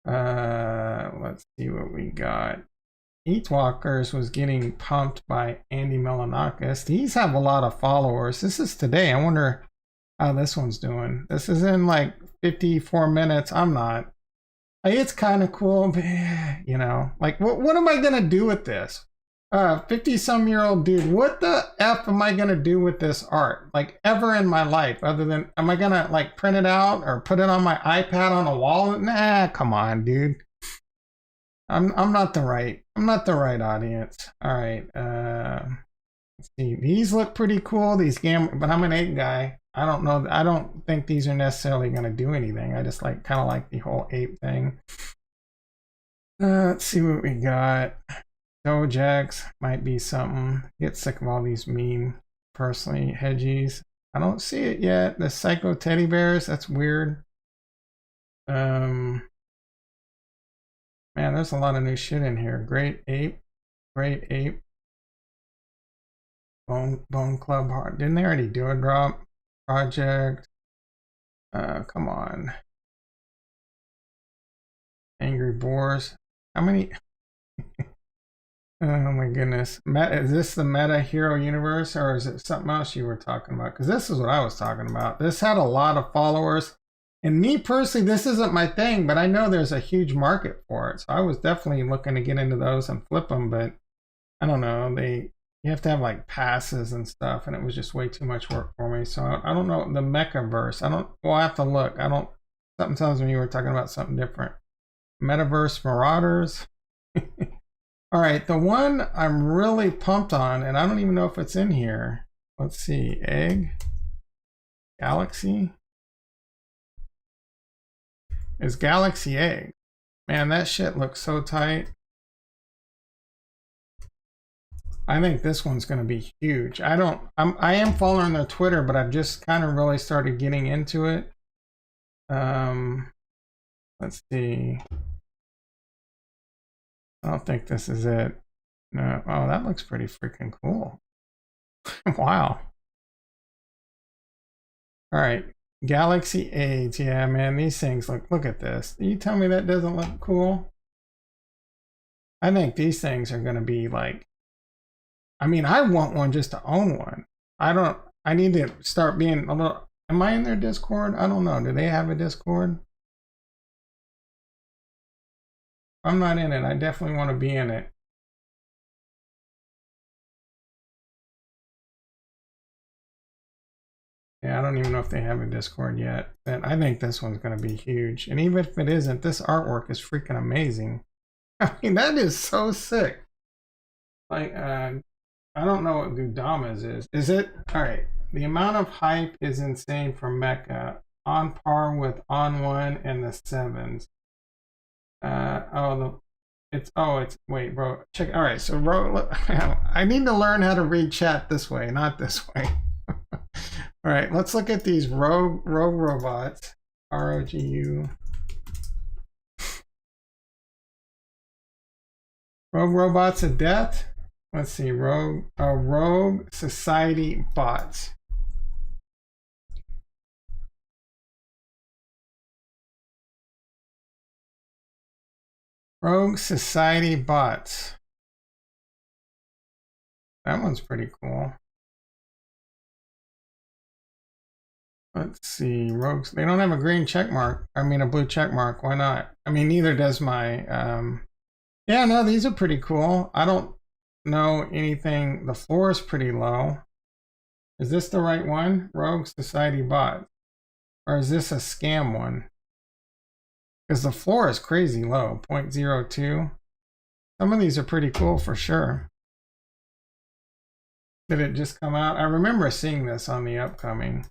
Let's see what we got. Eatwalkers was getting pumped by Andy Melanakis. These have a lot of followers. This is today. I wonder how this one's doing. This is in like 54 minutes. I'm not. It's kind of cool, but you know, like what am I gonna do with this? 50-some-year-old dude, what the F am I gonna do with this art? Like ever in my life, other than, am I gonna like print it out or put it on my iPad on a wall? Nah, come on, dude. I'm not the right audience. All right, let's see. These look pretty cool. These but I'm an ape guy. I don't know. I don't think these are necessarily gonna do anything. I just kind of like the whole ape thing. Let's see what we got. Dojax might be something. Get sick of all these meme personally. Hedgies. I don't see it yet. The Psycho Teddy Bears. That's weird. Man, there's a lot of new shit in here. Great Ape. Bone Club Heart. Didn't they already do a drop? Project. Come on. Angry Boars. How many? Oh my goodness. Is this the Meta Hero Universe, or is it something else you were talking about? Because this is what I was talking about. This had a lot of followers. And me personally, this isn't my thing, but I know there's a huge market for it. So I was definitely looking to get into those and flip them, but I don't know. You have to have like passes and stuff, and it was just way too much work for me. So I don't know. The Mechaverse. We'll have to look. Something tells me you were talking about something different. Metaverse Marauders. All right, the one I'm really pumped on, and I don't even know if it's in here. Let's see, Egg Galaxy is Galaxy Egg. Man, that shit looks so tight. I think this one's going to be huge. I am following their Twitter, but I've just kind of really started getting into it. Let's see. I don't think this is it. No. Oh, that looks pretty freaking cool. Wow. All right. Galaxy AIDS. Yeah, man, these things look at this. You tell me that doesn't look cool? I think these things are going to be like, I mean, I want one just to own one. I need to start being a little, am I in their Discord? I don't know. Do they have a Discord? I'm not in it. I definitely want to be in it. Yeah, I don't even know if they have a Discord yet. But I think this one's going to be huge. And even if it isn't, this artwork is freaking amazing. I mean, that is so sick. Like, I don't know what Gudamas is. Is it? All right. the amount of hype is insane for Mecca, on par with On One and the Sevens. Wait, bro, check. All right, so I need to learn how to read chat this way, not this way. All right, let's look at these rogue robots. ROGU. Rogue robots of death. Let's see, rogue society bots. Rogue society bots. That one's pretty cool. Let's see, rogues. They don't have a green check mark. I mean, a blue check mark. Why not? I mean, neither does my. Yeah, no, these are pretty cool. I don't know anything. The floor is pretty low. Is this the right one? Rogue society bot, or is this a scam one? Because the floor is crazy low, 0.02. Some of these are pretty cool for sure. Did it just come out? I remember seeing this on the upcoming.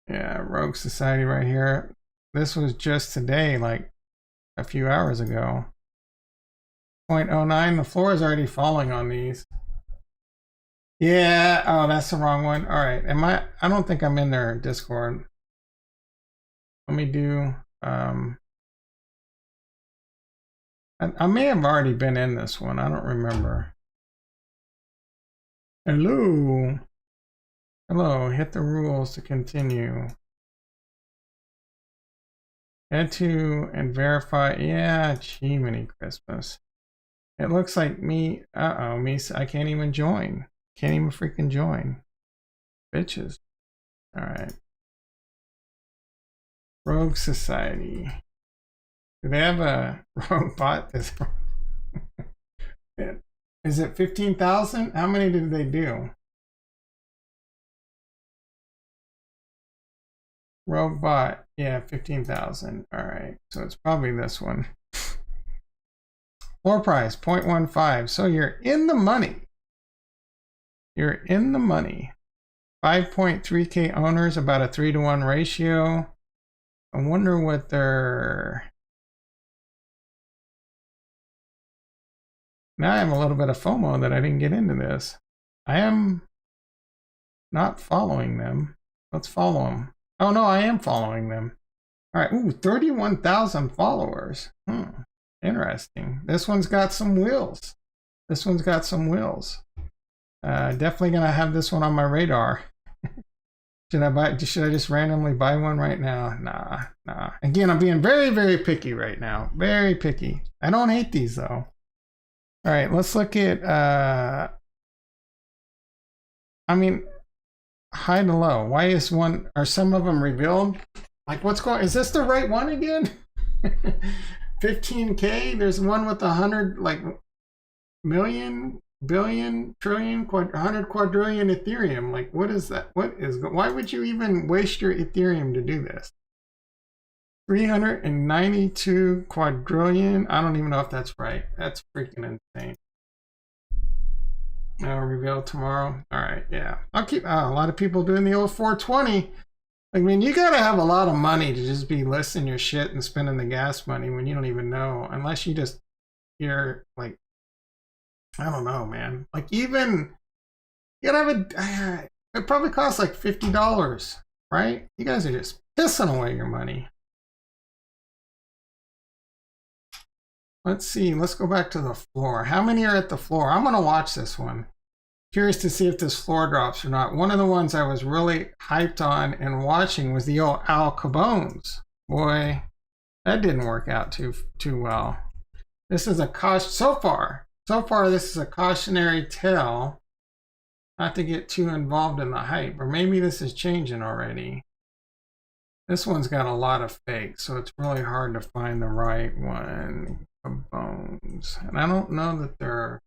Yeah, Rogue Society right here. This was just today, like a few hours ago. 0.09, the floor is already falling on these. Yeah, oh, that's the wrong one. All right, I don't think I'm in their Discord. Let me do, I may have already been in this one. I don't remember. Hello. Hello, hit the rules to continue. Head to and verify. Yeah, gee, mini Christmas. It looks like me. Me. I can't even join. Can't even freaking join. Bitches. All right. Rogue Society. Do they have a rogue bot? Is it 15,000? How many did they do? Rogue bot. Yeah, 15,000. All right. So it's probably this one. Floor price 0.15. So you're in the money. You're in the money. 5.3K owners, about a 3-to-1 ratio. I wonder what their... Now I have a little bit of FOMO that I didn't get into this. I am not following them. Let's follow them. Oh no, I am following them. All right, ooh, 31,000 followers. Interesting. This one's got some wheels. This one's got some wheels. Definitely gonna have this one on my radar. Should I just randomly buy one right now? Nah. Again, I'm being very, very picky right now. Very picky. I don't hate these though. All right, let's look at, I mean, high to low. Why is are some of them revealed? Like what's going, is this the right one again? 15K, there's one with 100, like million, billion, trillion, 100 quadrillion Ethereum. Like what is that? Why would you even waste your Ethereum to do this? 392 quadrillion. I don't even know if that's right. That's freaking insane. I'll reveal tomorrow. All right, yeah. I'll keep a lot of people doing the old 420. I mean, you gotta have a lot of money to just be listing your shit and spending the gas money when you don't even know, unless you're like, I don't know, man. Like even you gotta have it probably costs like $50, right? You guys are just pissing away your money. Let's see. Let's go back to the floor. How many are at the floor? I'm going to watch this one. Curious to see if this floor drops or not. One of the ones I was really hyped on and watching was the old Al Capones. Boy, that didn't work out too well. This is a caution. So far, this is a cautionary tale not to get too involved in the hype. Or maybe this is changing already. This one's got a lot of fakes, so it's really hard to find the right one. Bones, and I don't know that they're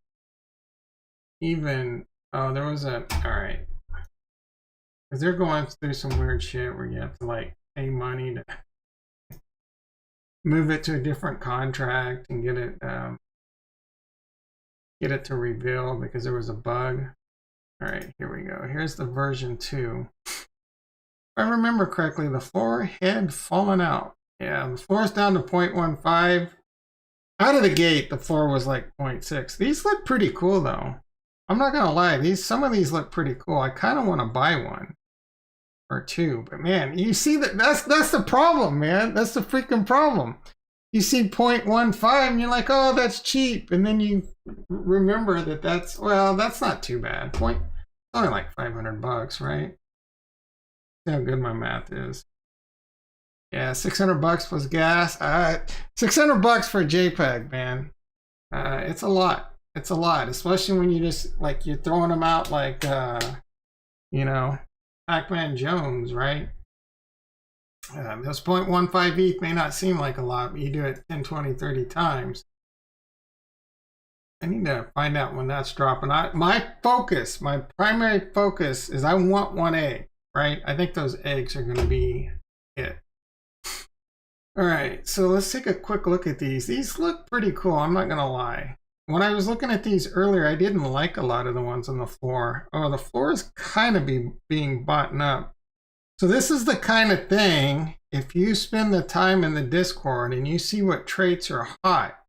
even. Oh, there was a. All right, because they're going through some weird shit where you have to like pay money to move it to a different contract and get it get it to reveal because there was a bug. All right, here we go. Here's the version 2. If I remember correctly, the floor had fallen out. Yeah, the floor is down to 0.15. Out of the gate, the floor was like 0.6. These look pretty cool though. I'm not gonna lie, some of these look pretty cool. I kind of want to buy one or two, but man, you see that's the problem, man. That's the freaking problem. You see 0.15 and you're like, oh, that's cheap, and then you remember that's not too bad. Only like $500, right? See how good my math is. Yeah, $600 plus gas. $600 for a JPEG, man. It's a lot. It's a lot, especially when you just like you're throwing them out like you know, Pac-Man Jones, right? Those 0.15 ETH may not seem like a lot, but you do it 10, 20, 30 times. I need to find out when that's dropping. My primary focus is I want one egg, right? I think those eggs are going to be it. All right, so let's take a quick look at these. These look pretty cool, I'm not going to lie. When I was looking at these earlier, I didn't like a lot of the ones on the floor. Oh, the floor is kind of being bought up. So this is the kind of thing, if you spend the time in the Discord and you see what traits are hot.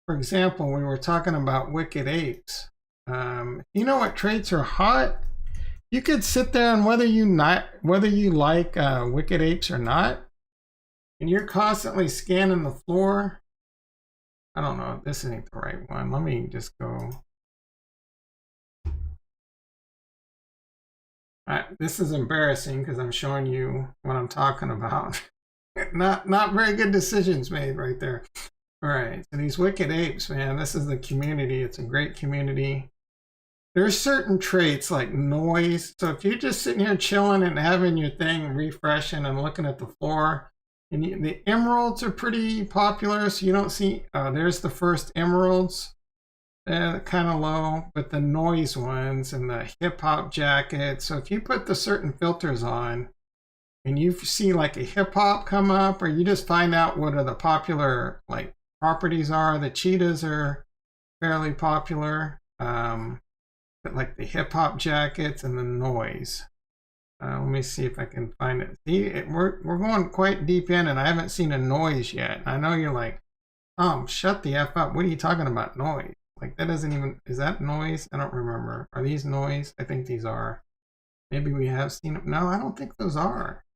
For example, we were talking about Wicked Apes. You know what traits are hot? You could sit there and whether you like Wicked Apes or not, and you're constantly scanning the floor. I don't know, this ain't the right one. Let me just go. This is embarrassing because I'm showing you what I'm talking about. not very good decisions made right there. All right, so these Wicked Apes, man, this is the community. It's a great community. There's certain traits like noise. So if you're just sitting here chilling and having your thing refreshing and looking at the floor, and the emeralds are pretty popular, so you don't see, there's the first emeralds, kind of low, but the noise ones and the hip hop jacket. So if you put the certain filters on and you see like a hip hop come up, or you just find out what are the popular like properties are, the cheetahs are fairly popular, but like the hip hop jackets and the noise. Let me see if I can find it. See, we're going quite deep in, and I haven't seen a noise yet. I know you're like, shut the F up. What are you talking about, noise? Like, that doesn't even, is that noise? I don't remember. Are these noise? I think these are. Maybe we have seen them. No, I don't think those are.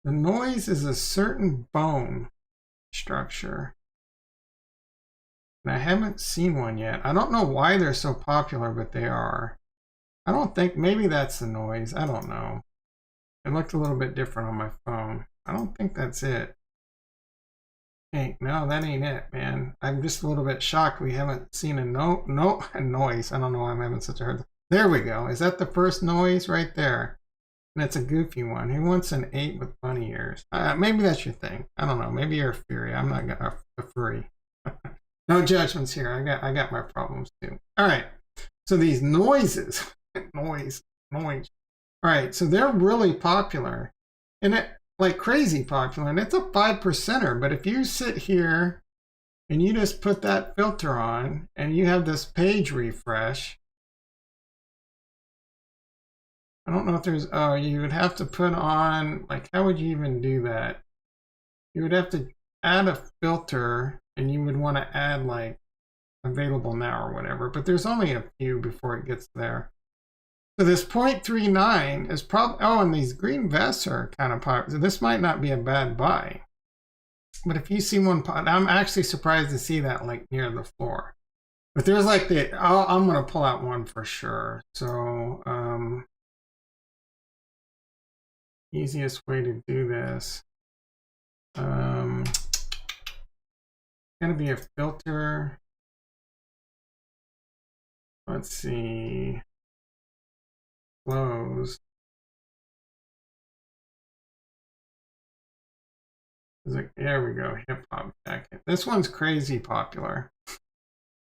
The noise is a certain bone structure. And I haven't seen one yet. I don't know why they're so popular, but they are. I don't think, maybe that's the noise. I don't know. It looked a little bit different on my phone. I don't think that's it. Hey, no, that ain't it, man. I'm just a little bit shocked we haven't seen a noise. I don't know why I'm having such a hard time. There we go. Is that the first noise right there? And it's a goofy one. Who wants an 8 with bunny ears? Maybe that's your thing. I don't know. Maybe you're a furry. I'm not a furry. No judgments here. I got my problems too. All right. So these noises. noise. All right, so they're really popular, and it like crazy popular, and it's a 5%er. But if you sit here and you just put that filter on, and you have this page refresh, I don't know if there's. Oh, you would have to put on like, how would you even do that? You would have to add a filter, and you would want to add like available now or whatever. But there's only a few before it gets there. So this 0.39 is probably, and these green vests are kind of popular. So this might not be a bad buy. But if you see one, I'm actually surprised to see that like near the floor. But there's like I'm going to pull out one for sure. So easiest way to do this. Going to be a filter. Let's see. Close. There we go, hip hop jacket. This one's crazy popular. So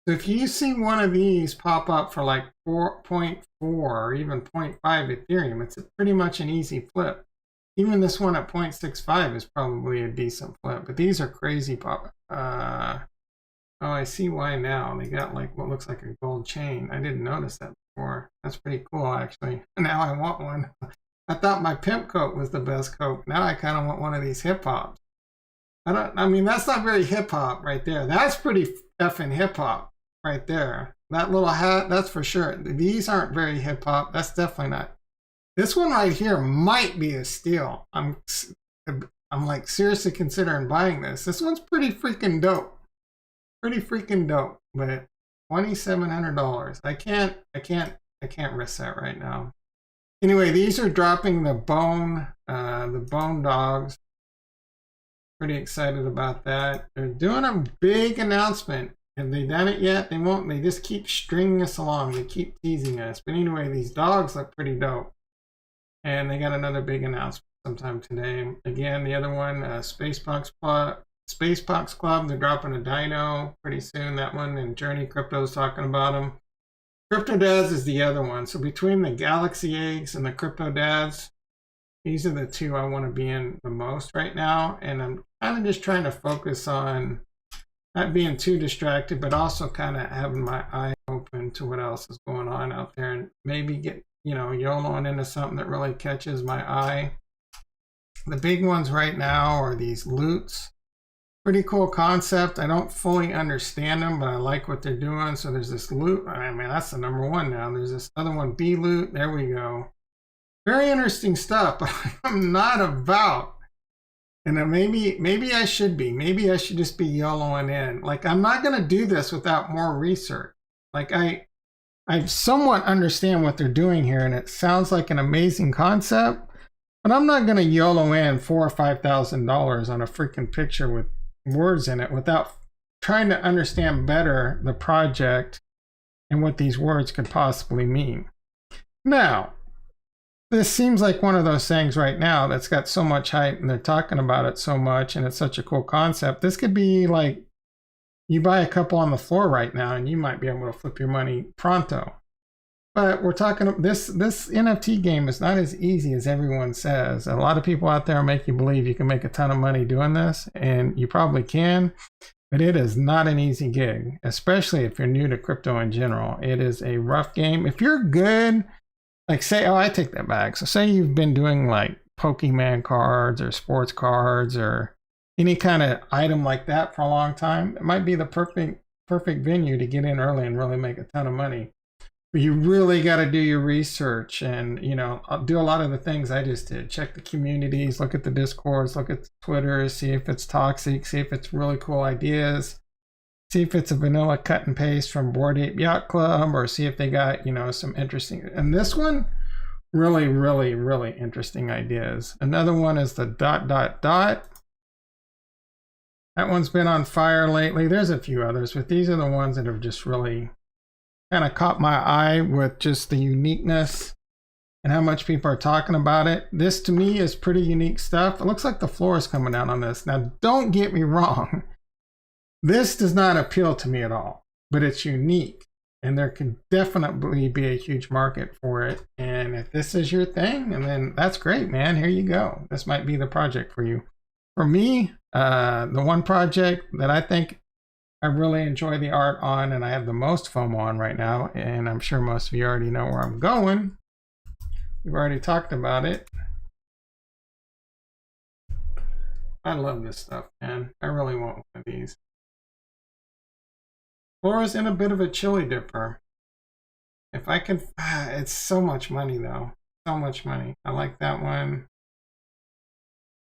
if you see one of these pop up for like 4.4 or even 0.5 Ethereum, it's pretty much an easy flip. Even this one at 0.65 is probably a decent flip, but these are crazy pop. Oh, I see why now. They got like what looks like a gold chain. I didn't notice that before. That's pretty cool, actually. Now I want one. I thought my pimp coat was the best coat. Now I kind of want one of these hip hops. I mean, that's not very hip hop right there. That's pretty effing hip hop right there. That little hat, that's for sure. These aren't very hip hop. That's definitely not. This one right here might be a steal. I'm like seriously considering buying this. This one's pretty freaking dope. Pretty freaking dope. But $2,700. I can't risk that right now. Anyway, these are dropping the bone dogs. Pretty excited about that. They're doing a big announcement. Have they done it yet? They won't. They just keep stringing us along. They keep teasing us. But anyway, these dogs look pretty dope. And they got another big announcement sometime today. Again, the other one, Spacepox Club. They're dropping a dino pretty soon. That one, and Journey Crypto's talking about them. Crypto Dads is the other one. So between the Galaxy Eggs and the Crypto Dads, these are the two I want to be in the most right now. And I'm kind of just trying to focus on not being too distracted, but also kind of having my eye open to what else is going on out there, and maybe get, YOLOing into something that really catches my eye. The big ones right now are these loots. Pretty cool concept. I don't fully understand them, but I like what they're doing. So there's this loot. I mean, that's the number one now. There's this other one, B loot. There we go. Very interesting stuff, but I'm not about. And then maybe I should be. Maybe I should just be YOLOing in. Like, I'm not going to do this without more research. Like, I somewhat understand what they're doing here, and it sounds like an amazing concept, but I'm not going to YOLO in $4,000 or $5,000 on a freaking picture with words in it without trying to understand better the project and what these words could possibly mean. Now, this seems like one of those things right now that's got so much hype and they're talking about it so much and it's such a cool concept. This could be like you buy a couple on the floor right now and you might be able to flip your money pronto. But we're talking, this NFT game is not as easy as everyone says. A lot of people out there make you believe you can make a ton of money doing this, and you probably can, but it is not an easy gig, especially if you're new to crypto in general. It is a rough game. If you're good, like say, I take that back. So say you've been doing like Pokemon cards or sports cards or any kind of item like that for a long time, it might be the perfect venue to get in early and really make a ton of money. But you really got to do your research and, do a lot of the things I just did. Check the communities, look at the Discords, look at the Twitter, see if it's toxic, see if it's really cool ideas, see if it's a vanilla cut and paste from Bored Ape Yacht Club, or see if they got, some interesting. And this one, really, really, really interesting ideas. Another one is the ... That one's been on fire lately. There's a few others, but these are the ones that have just really kind of caught my eye with just the uniqueness and how much people are talking about it. This to me is pretty unique stuff. It looks like the floor is coming down on this. Now, don't get me wrong. This does not appeal to me at all, but it's unique and there can definitely be a huge market for it. And if this is your thing, and then that's great, man. Here you go. This might be the project for you. For me, the one project that I think I really enjoy the art on, and I have the most FOMO on right now, and I'm sure most of you already know where I'm going. We've already talked about it. I love this stuff, man. I really want one of these. Flora's in a bit of a chili dipper. If I can, it's so much money though. So much money. I like that one.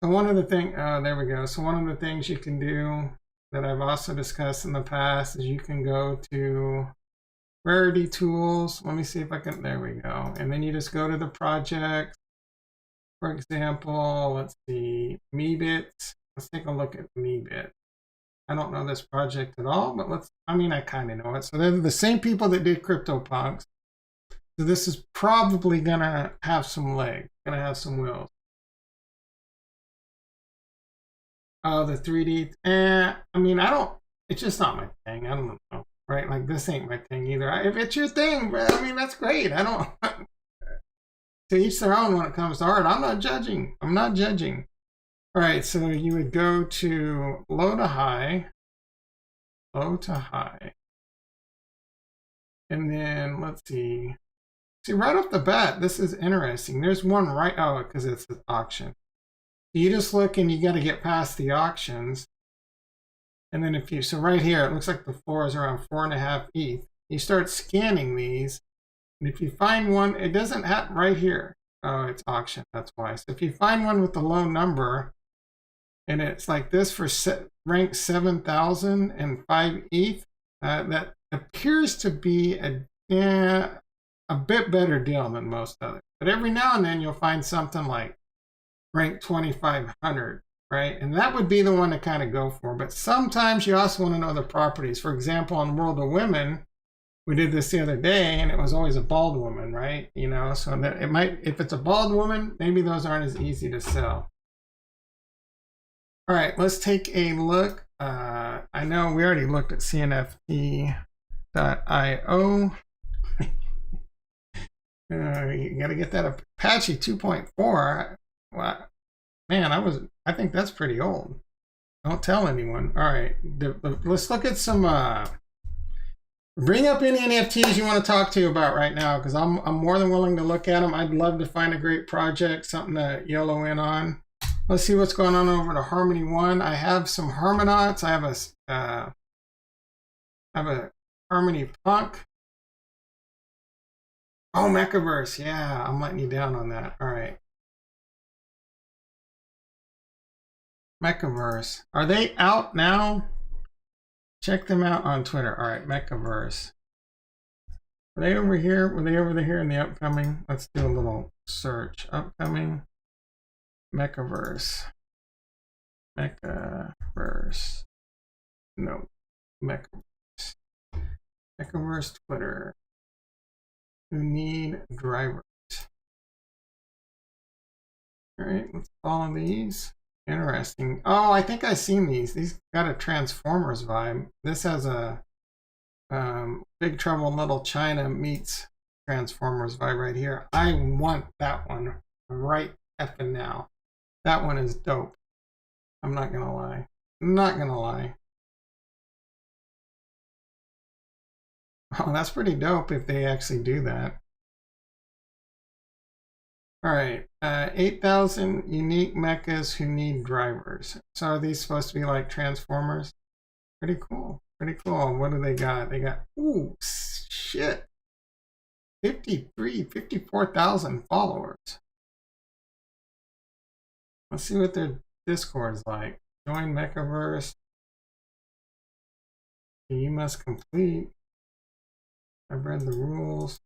So one of the things, there we go. So one of the things you can do that I've also discussed in the past is you can go to Rarity Tools. Let me see if I can, there we go. And then you just go to the project. For example, let's see, Meebit. Let's take a look at Meebit. I don't know this project at all, but I kind of know it. So they're the same people that did CryptoPunks. So this is probably gonna have some legs, gonna have some wheels. Oh, the 3D. It's just not my thing. I don't know, right? Like, this ain't my thing either. If it's your thing, that's great. To each their own when it comes to art. I'm not judging. All right, so you would go to low to high. low to high. And then let's see. See, right off the bat, this is interesting. There's one right, oh, because it's an auction. You just look and you got to get past the auctions. And then if you, so right here, it looks like the floor is around 4.5 ETH. You start scanning these. And if you find one, it doesn't happen right here. Oh, it's auction, that's why. So if you find one with a low number, and it's like this for rank 7,000 and 5 ETH, that appears to be a bit better deal than most others. But every now and then you'll find something like rank 2,500, right? And that would be the one to kind of go for. But sometimes you also want to know the properties. For example, on World of Women, we did this the other day, and it was always a bald woman, right? You know, so that it might, if it's a bald woman, maybe those aren't as easy to sell. All right, let's take a look. I know we already looked at CNFT.io. You got to get that Apache 2.4. Wow. Man, I think that's pretty old. Don't tell anyone. All right, let's look at some. Bring up any NFTs you want to talk to you about right now, because I'm more than willing to look at them. I'd love to find a great project, something to YOLO in on. Let's see what's going on over to Harmony One. I have some Harmonauts. I have a Harmony Punk. Oh, Mechaverse. Yeah, I'm letting you down on that. All right. Mechaverse. Are they out now? Check them out on Twitter. All right, Mechaverse. Are they over here? Were they over here in the upcoming? Let's do a little search. Upcoming Mechaverse. Mechaverse. No, Mechaverse. Mechaverse Twitter. Who need drivers? All right, let's follow these. Interesting. Oh, I think I've seen these. These got a Transformers vibe. This has a Big Trouble in Little China meets Transformers vibe right here. I want that one right effing now. That one is dope. I'm not gonna lie. I'm not gonna lie. Oh, that's pretty dope if they actually do that. All right, 8,000 unique mechas who need drivers. So are these supposed to be like Transformers? Pretty cool, pretty cool. What do they got? They got, ooh, shit. 54,000 followers. Let's see what their Discord's like. Join Mechaverse. You must complete. I've read the rules.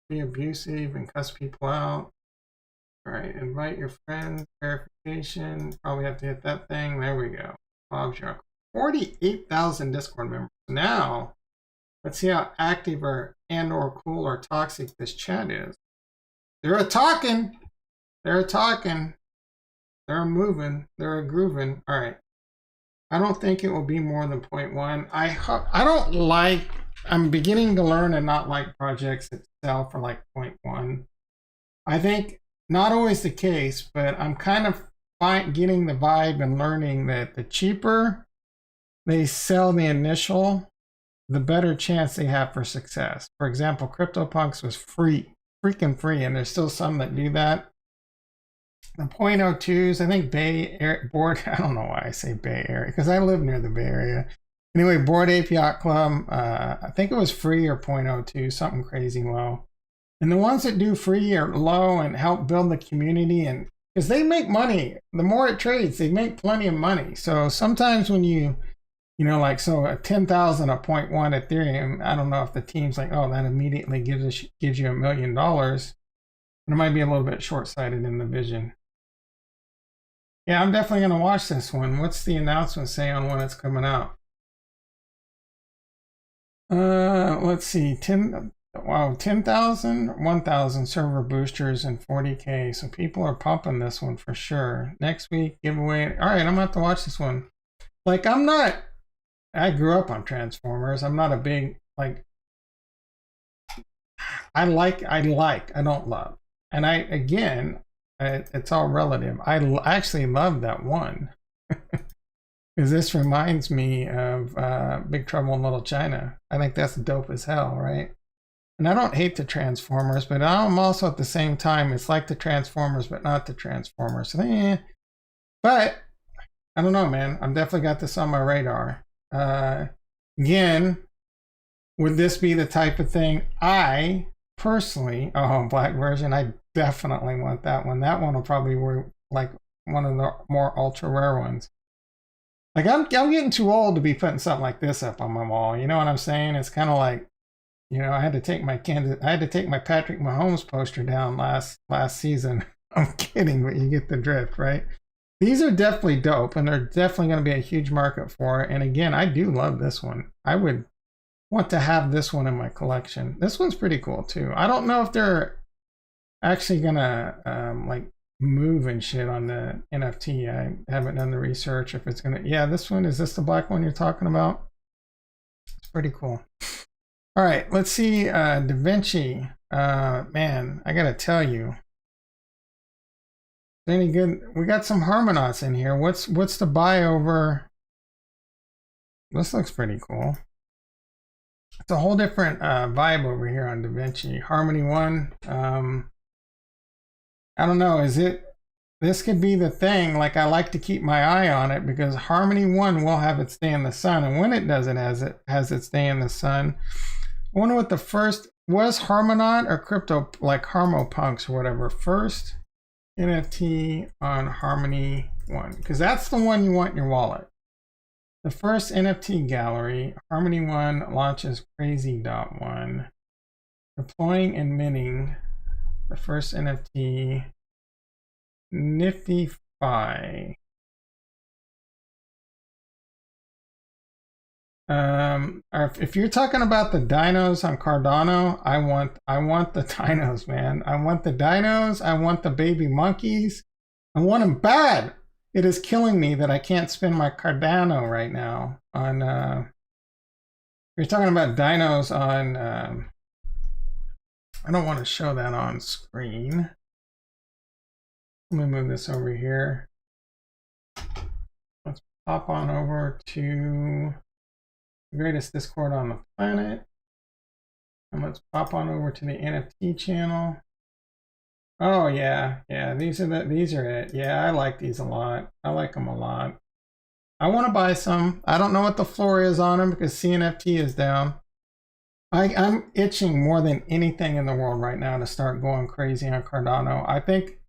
Be abusive and cuss people out. All right, invite your friends, verification. Probably have to hit that thing. There we go. Bob's your uncle. 48,000 Discord members. Now, let's see how active or cool or toxic this chat is. They're a-talking. They're a-talking. They're a-moving. They're a-grooving. All right. I don't think it will be more than 0.1. I don't like, I'm beginning to learn and not like projects that sell for like 0.1. I think not always the case, but I'm kind of getting the vibe and learning that the cheaper they sell the initial, the better chance they have for success. For example, CryptoPunks was freaking free, and there's still some that do that. The 0.02s, I think I don't know why I say Bay Area, because I live near the Bay Area. Anyway, Bored Ape Yacht Club, I think it was free or 0.02, something crazy low. And the ones that do free or low and help build the community, and because they make money, the more it trades, they make plenty of money. So sometimes when you know, like, so a 10,000 a 0.1 Ethereum, I don't know if the team's like, oh, that immediately gives you $1 million. It might be a little bit short-sighted in the vision. Yeah, I'm definitely going to watch this one. What's the announcement say on when it's coming out? Let's see, 10,000, 1,000 server boosters and 40K. So people are pumping this one for sure. Next week, giveaway. All right, I'm going to have to watch this one. Like, I grew up on Transformers. I'm not a big, like, I don't love. And again, it's all relative. I actually love that one. Because this reminds me of Big Trouble in Little China. I think that's dope as hell, right? And I don't hate the Transformers, but I'm also at the same time, it's like the Transformers, but not the Transformers. So, but I don't know, man. I've definitely got this on my radar. Again, would this be the type of thing I personally, oh, black version, I definitely want that one. That one will probably be like one of the more ultra rare ones. Like I'm getting too old to be putting something like this up on my wall. You know what I'm saying? It's kind of like, you know, I had to take my Patrick Mahomes poster down last season. I'm kidding, but you get the drift, right? These are definitely dope, and they're definitely going to be a huge market for it. And again, I do love this one. I would want to have this one in my collection. This one's pretty cool too. I don't know if they're actually gonna like move and shit on the NFT. I haven't done the research if it's gonna. Yeah, this one, is this the black one you're talking about? It's pretty cool. All right, let's see. Da Vinci. Man, I gotta tell you, any good? We got some Harmonauts in here. What's the buy over? This looks pretty cool. It's a whole different vibe over here on Da Vinci. Harmony 1. I don't know. This could be the thing. Like, I like to keep my eye on it because Harmony 1 will have its day in the sun. And when it does, it has its day in the sun. I wonder what the first was, Harmonaut or crypto, like Harmopunks or whatever. First NFT on Harmony 1. Because that's the one you want in your wallet. The first NFT gallery, Harmony 1 launches Crazy.1. Deploying and minting the first NFT, Nifty Fi. If you're talking about the dinos on Cardano, I want the dinos, man. I want the dinos. I want the baby monkeys. I want them bad. It is killing me that I can't spend my Cardano right now on, you're talking about dinos on, I don't want to show that on screen. Let me move this over here. Let's pop on over to the greatest Discord on the planet. And let's pop on over to the NFT channel. Oh yeah, these are it. Yeah, I like these a lot. I like them a lot. I want to buy some. I don't know what the floor is on them because CNFT is down. I'm itching more than anything in the world right now to start going crazy on Cardano. I think,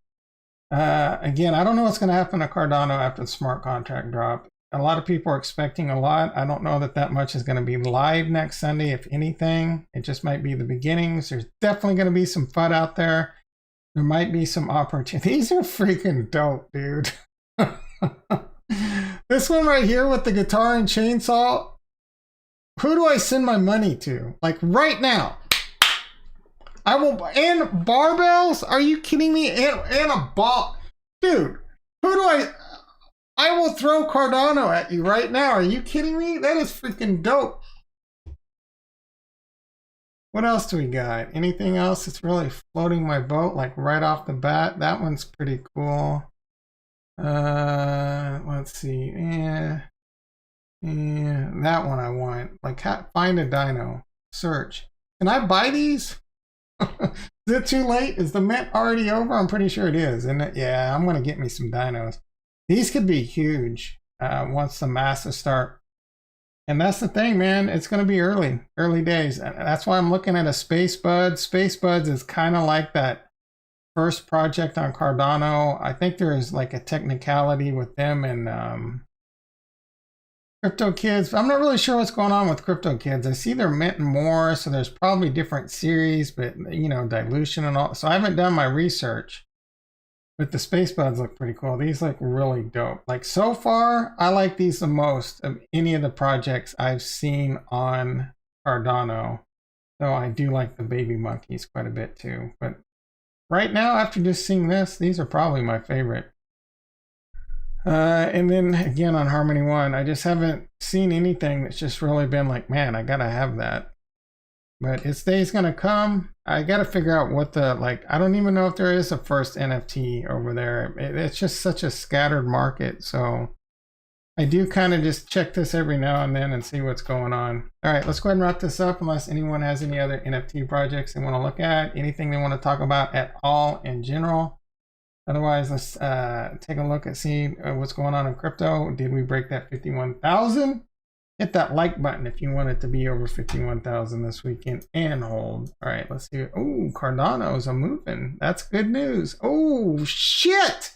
again, I don't know what's going to happen to Cardano after the smart contract drop. A lot of people are expecting a lot. I don't know that much is going to be live next Sunday, if anything. It just might be the beginnings. There's definitely going to be some FUD out there. There might be some opportunities. These are freaking dope, dude. This one right here with the guitar and chainsaw. Who do I send my money to? Like right now. I will, and barbells? Are you kidding me? And a ball. Dude, who do I will throw Cardano at you right now. Are you kidding me? That is freaking dope. What else do we got? Anything else that's really floating my boat, like right off the bat? That one's pretty cool. Let's see. Yeah, that one I want. Like, find a dino. Search. Can I buy these? Is it too late? Is the mint already over? I'm pretty sure it is, isn't it? Yeah, I'm gonna get me some dinos. These could be huge once the masses start. And that's the thing, man. It's going to be early days. And that's why I'm looking at a Space Buds. Space Buds is kind of like that first project on Cardano. I think there is like a technicality with them and Crypto Kids. I'm not really sure what's going on with Crypto Kids. I see they're minting more, so there's probably different series, but you know, dilution and all. So I haven't done my research. But the Space Buds look pretty cool. These look really dope. Like so far, I like these the most of any of the projects I've seen on Cardano. Though I do like the baby monkeys quite a bit too. But right now, after just seeing this, these are probably my favorite. And then again on Harmony 1, I just haven't seen anything that's just really been like, man, I gotta have that. But its day's gonna come. I gotta figure out what the, like, I don't even know if there is a first NFT over there. It's just such a scattered market. So I do kind of just check this every now and then and see what's going on. All right, let's go ahead and wrap this up unless anyone has any other NFT projects they want to look at, anything they want to talk about at all in general. Otherwise, let's take a look and see what's going on in crypto. Did we break that 51,000? Hit that like button if you want it to be over 51,000 this weekend and hold. All right, let's see. Oh, Cardano's a moving. That's good news. Oh, shit.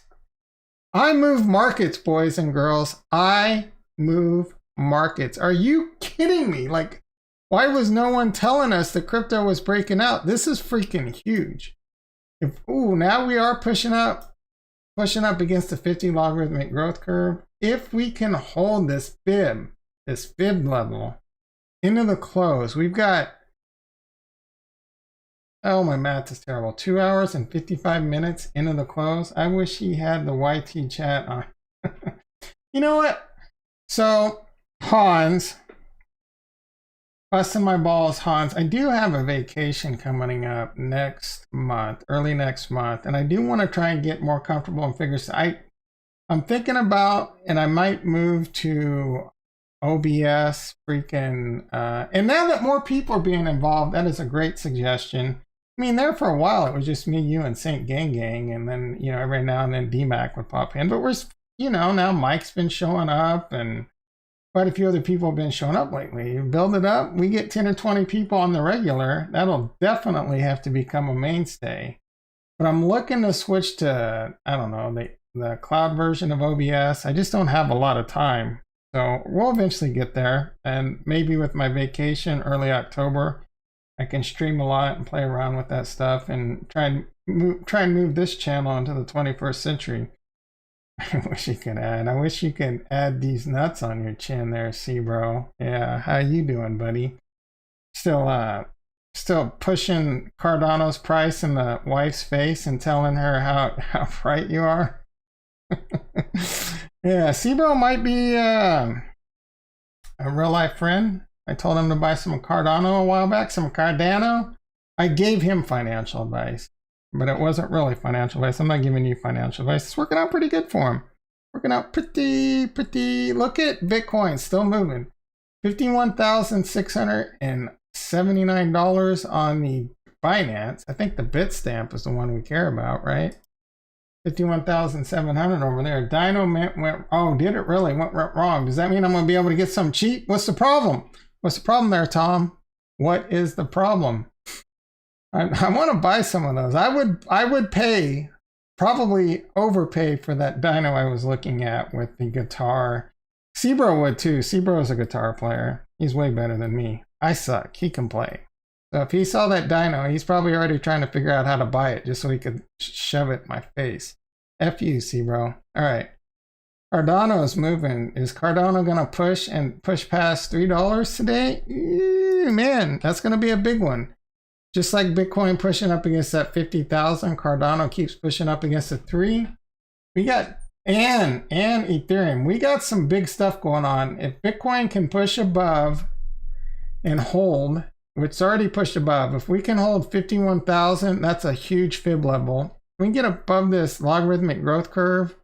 I move markets, boys and girls. I move markets. Are you kidding me? Like, why was no one telling us that crypto was breaking out? This is freaking huge. Now we are pushing up against the 50 logarithmic growth curve. If we can hold this fib level into the close, we've got, oh, my math is terrible, 2 hours and 55 minutes into the close. I wish he had the YT chat on. You know what? So, Hans, busting my balls, Hans. I do have a vacation coming up next month, early next month, and I do want to try and get more comfortable in figures. I'm thinking about, and I might move to OBS freaking, and now that more people are being involved, that is a great suggestion. I mean, there for a while, it was just me, you, and Saint Gang, and then, you know, every now and then DMAC would pop in, but we're, you know, now Mike's been showing up, and quite a few other people have been showing up lately. You build it up, we get 10 or 20 people on the regular. That'll definitely have to become a mainstay. But I'm looking to switch to, I don't know, the cloud version of OBS. I just don't have a lot of time. So we'll eventually get there. And maybe with my vacation early October, I can stream a lot and play around with that stuff and try and move this channel into the 21st century. I wish you could add. I wish you could add these nuts on your chin there, C-Bro. Yeah, how you doing, buddy? Still pushing Cardano's price in the wife's face and telling her how right you are. Yeah, C-Bro might be a real life friend. I told him to buy some Cardano a while back, some Cardano. I gave him financial advice, but it wasn't really financial advice. I'm not giving you financial advice. It's working out pretty good for him. Working out pretty. Look at Bitcoin still moving. $51,679 on the Binance. I think the Bitstamp is the one we care about, right? 51,700 over there. Dino went, oh, did it really? Went wrong. Does that mean I'm going to be able to get some cheap? What's the problem? What's the problem there, Tom? What is the problem? I want to buy some of those. I would pay, probably overpay for that Dino I was looking at with the guitar. C-Bro would too. C-Bro is a guitar player. He's way better than me. I suck. He can play. So if he saw that Dino, he's probably already trying to figure out how to buy it just so he could shove it in my face. F you, C-Bro. All right. Cardano is moving. Is Cardano going to push past $3 today? Man, that's going to be a big one. Just like Bitcoin pushing up against that 50,000, Cardano keeps pushing up against the 3. We got, and Ethereum. We got some big stuff going on. If Bitcoin can push above and hold, it's already pushed above. If we can hold 51,000, that's a huge fib level. We can get above this logarithmic growth curve.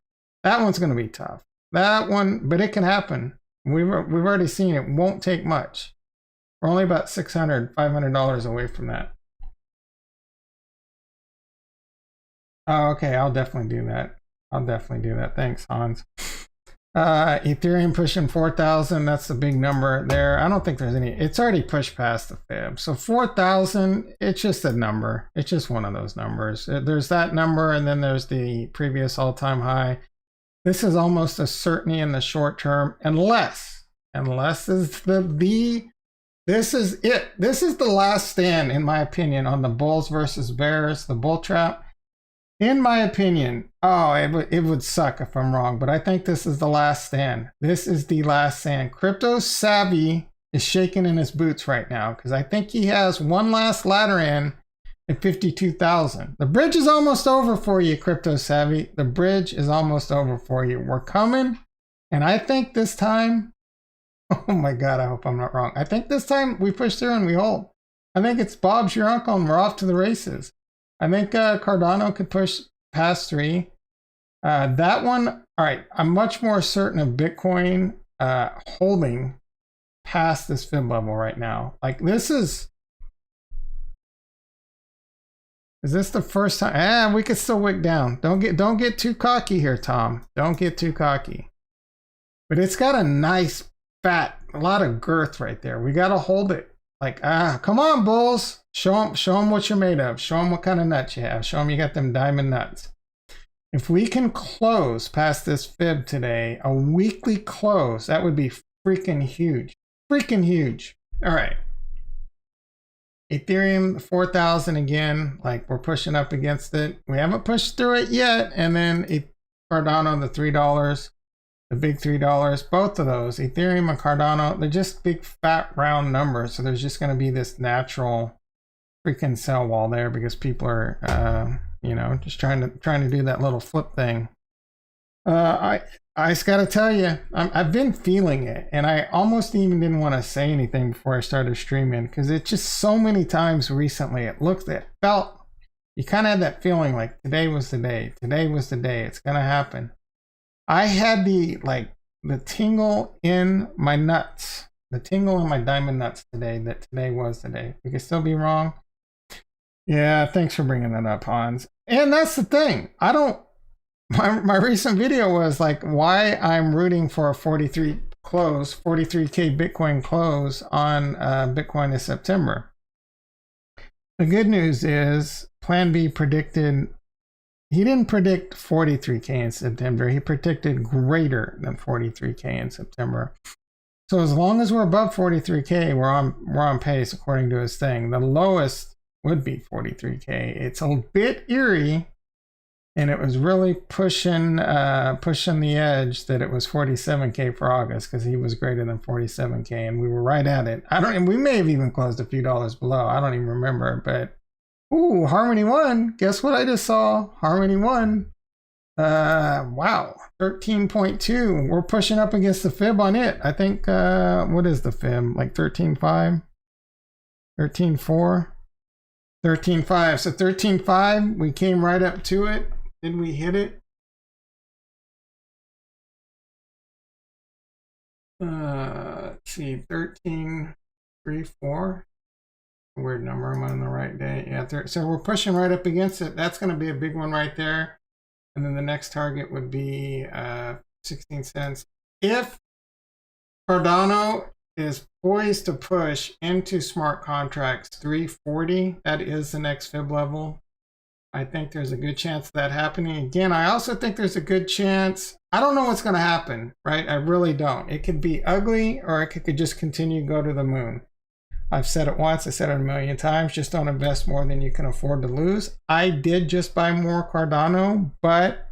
That one's going to be tough. That one, but it can happen. We've already seen it. Won't take much. We're only about $600, $500 away from that. Oh, okay. I'll definitely do that. Thanks, Hans. Ethereum pushing 4,000. That's the big number there. I don't think there's any. It's already pushed past the fib. So 4,000. It's just a number. It's just one of those numbers. There's that number, and then there's the previous all-time high. This is almost a certainty in the short term, unless is this is it. This is the last stand, in my opinion, on the bulls versus bears, the bull trap. In my opinion, it would suck if I'm wrong, but I think this is the last stand. This is the last stand. Crypto Savvy is shaking in his boots right now because I think he has one last ladder in at 52,000. The bridge is almost over for you, Crypto Savvy. The bridge is almost over for you. We're coming, and I think this time, oh my God, I hope I'm not wrong. I think this time we push through and we hold. I think it's Bob's your uncle and we're off to the races. I think Cardano could push past 3. That one, all right, I'm much more certain of Bitcoin holding past this fib level right now. Like this is this the first time? We could still wick down. Don't get too cocky here, Tom. Don't get too cocky. But it's got a nice fat, a lot of girth right there. We got to hold it. Like, come on, bulls. Show them what you're made of. Show them what kind of nuts you have. Show them you got them diamond nuts. If we can close past this fib today, a weekly close, that would be freaking huge. Freaking huge. All right. Ethereum 4,000 again, like we're pushing up against it. We haven't pushed through it yet. And then Cardano, the $3, the big $3, both of those, Ethereum and Cardano, they're just big fat round numbers. So there's just going to be this natural freaking sell wall there because people are, you know, just trying to do that little flip thing. I just got to tell you, I've been feeling it, and I almost even didn't want to say anything before I started streaming because it's just so many times recently it felt, you kind of had that feeling like today was the day, it's going to happen. I had the tingle in my nuts, the tingle in my diamond nuts today that today was the day. We could still be wrong. Yeah, thanks for bringing that up, Hans. And that's the thing. My recent video was like why I'm rooting for a 43K Bitcoin close on Bitcoin in September. The good news is Plan B predicted, he didn't predict 43K in September. He predicted greater than 43K in September. So as long as we're above 43K, we're on pace according to his thing. The lowest would be 43K. It's a bit eerie. And it was really pushing the edge that it was 47K for August because he was greater than 47K, and we were right at it. And we may have even closed a few dollars below. I don't even remember, but ooh, Harmony 1. Guess what I just saw? Harmony 1. Wow, 13.2. We're pushing up against the fib on it. I think what is the fib? Like 13.5, 13.4, 13.5. So 13.5. We came right up to it. Did we hit it? Let's see, 13.34. Weird number. Am I on the right day? Yeah, so we're pushing right up against it. That's going to be a big one right there. And then the next target would be 16 cents. If Cardano is poised to push into smart contracts 340, that is the next fib level. I think there's a good chance of that happening. Again, I also think there's a good chance. I don't know what's going to happen, right? I really don't. It could be ugly or it could just continue to go to the moon. I've said it once. I said it a million times. Just don't invest more than you can afford to lose. I did just buy more Cardano, but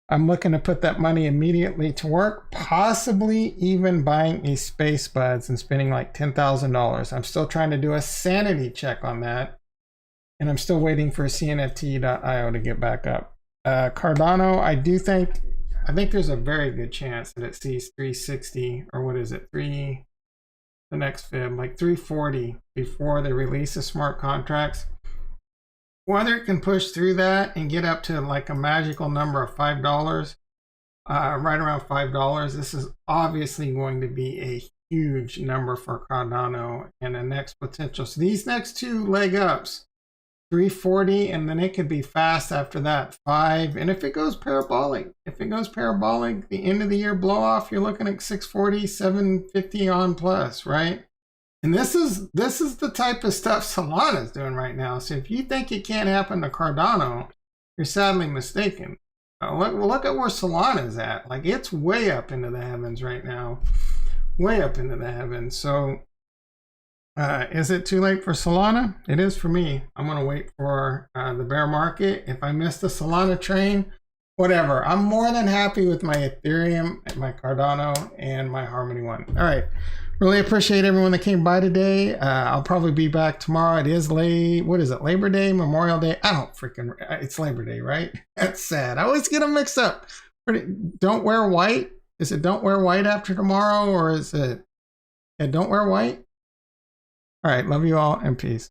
I'm looking to put that money immediately to work, possibly even buying a Space Buds and spending like $10,000. I'm still trying to do a sanity check on that. And I'm still waiting for CNFT.io to get back up. Cardano, I think there's a very good chance that it sees 360, or what is it, the next fib, like 340 before they release the smart contracts. Whether it can push through that and get up to like a magical number of $5, right around $5, this is obviously going to be a huge number for Cardano and the next potential. So these next two leg ups, 340, and then it could be fast after that, 5. And if it goes parabolic, the end of the year blow off, you're looking at 640, 750 on plus, right? And this is the type of stuff Solana is doing right now. So if you think it can't happen to Cardano, you're sadly mistaken. Look at where Solana is at. Like, it's way up into the heavens right now, way up into the heavens. So is it too late for Solana? It is for me. I'm going to wait for the bear market. If I miss the Solana train, whatever. I'm more than happy with my Ethereum, my Cardano, and my Harmony 1. All right. Really appreciate everyone that came by today. I'll probably be back tomorrow. It is Labor Day, Memorial Day? I don't freaking, it's Labor Day, right? That's sad. I always get them mixed up. Don't wear white? Is it don't wear white after tomorrow, or is it don't wear white? All right, love you all and peace.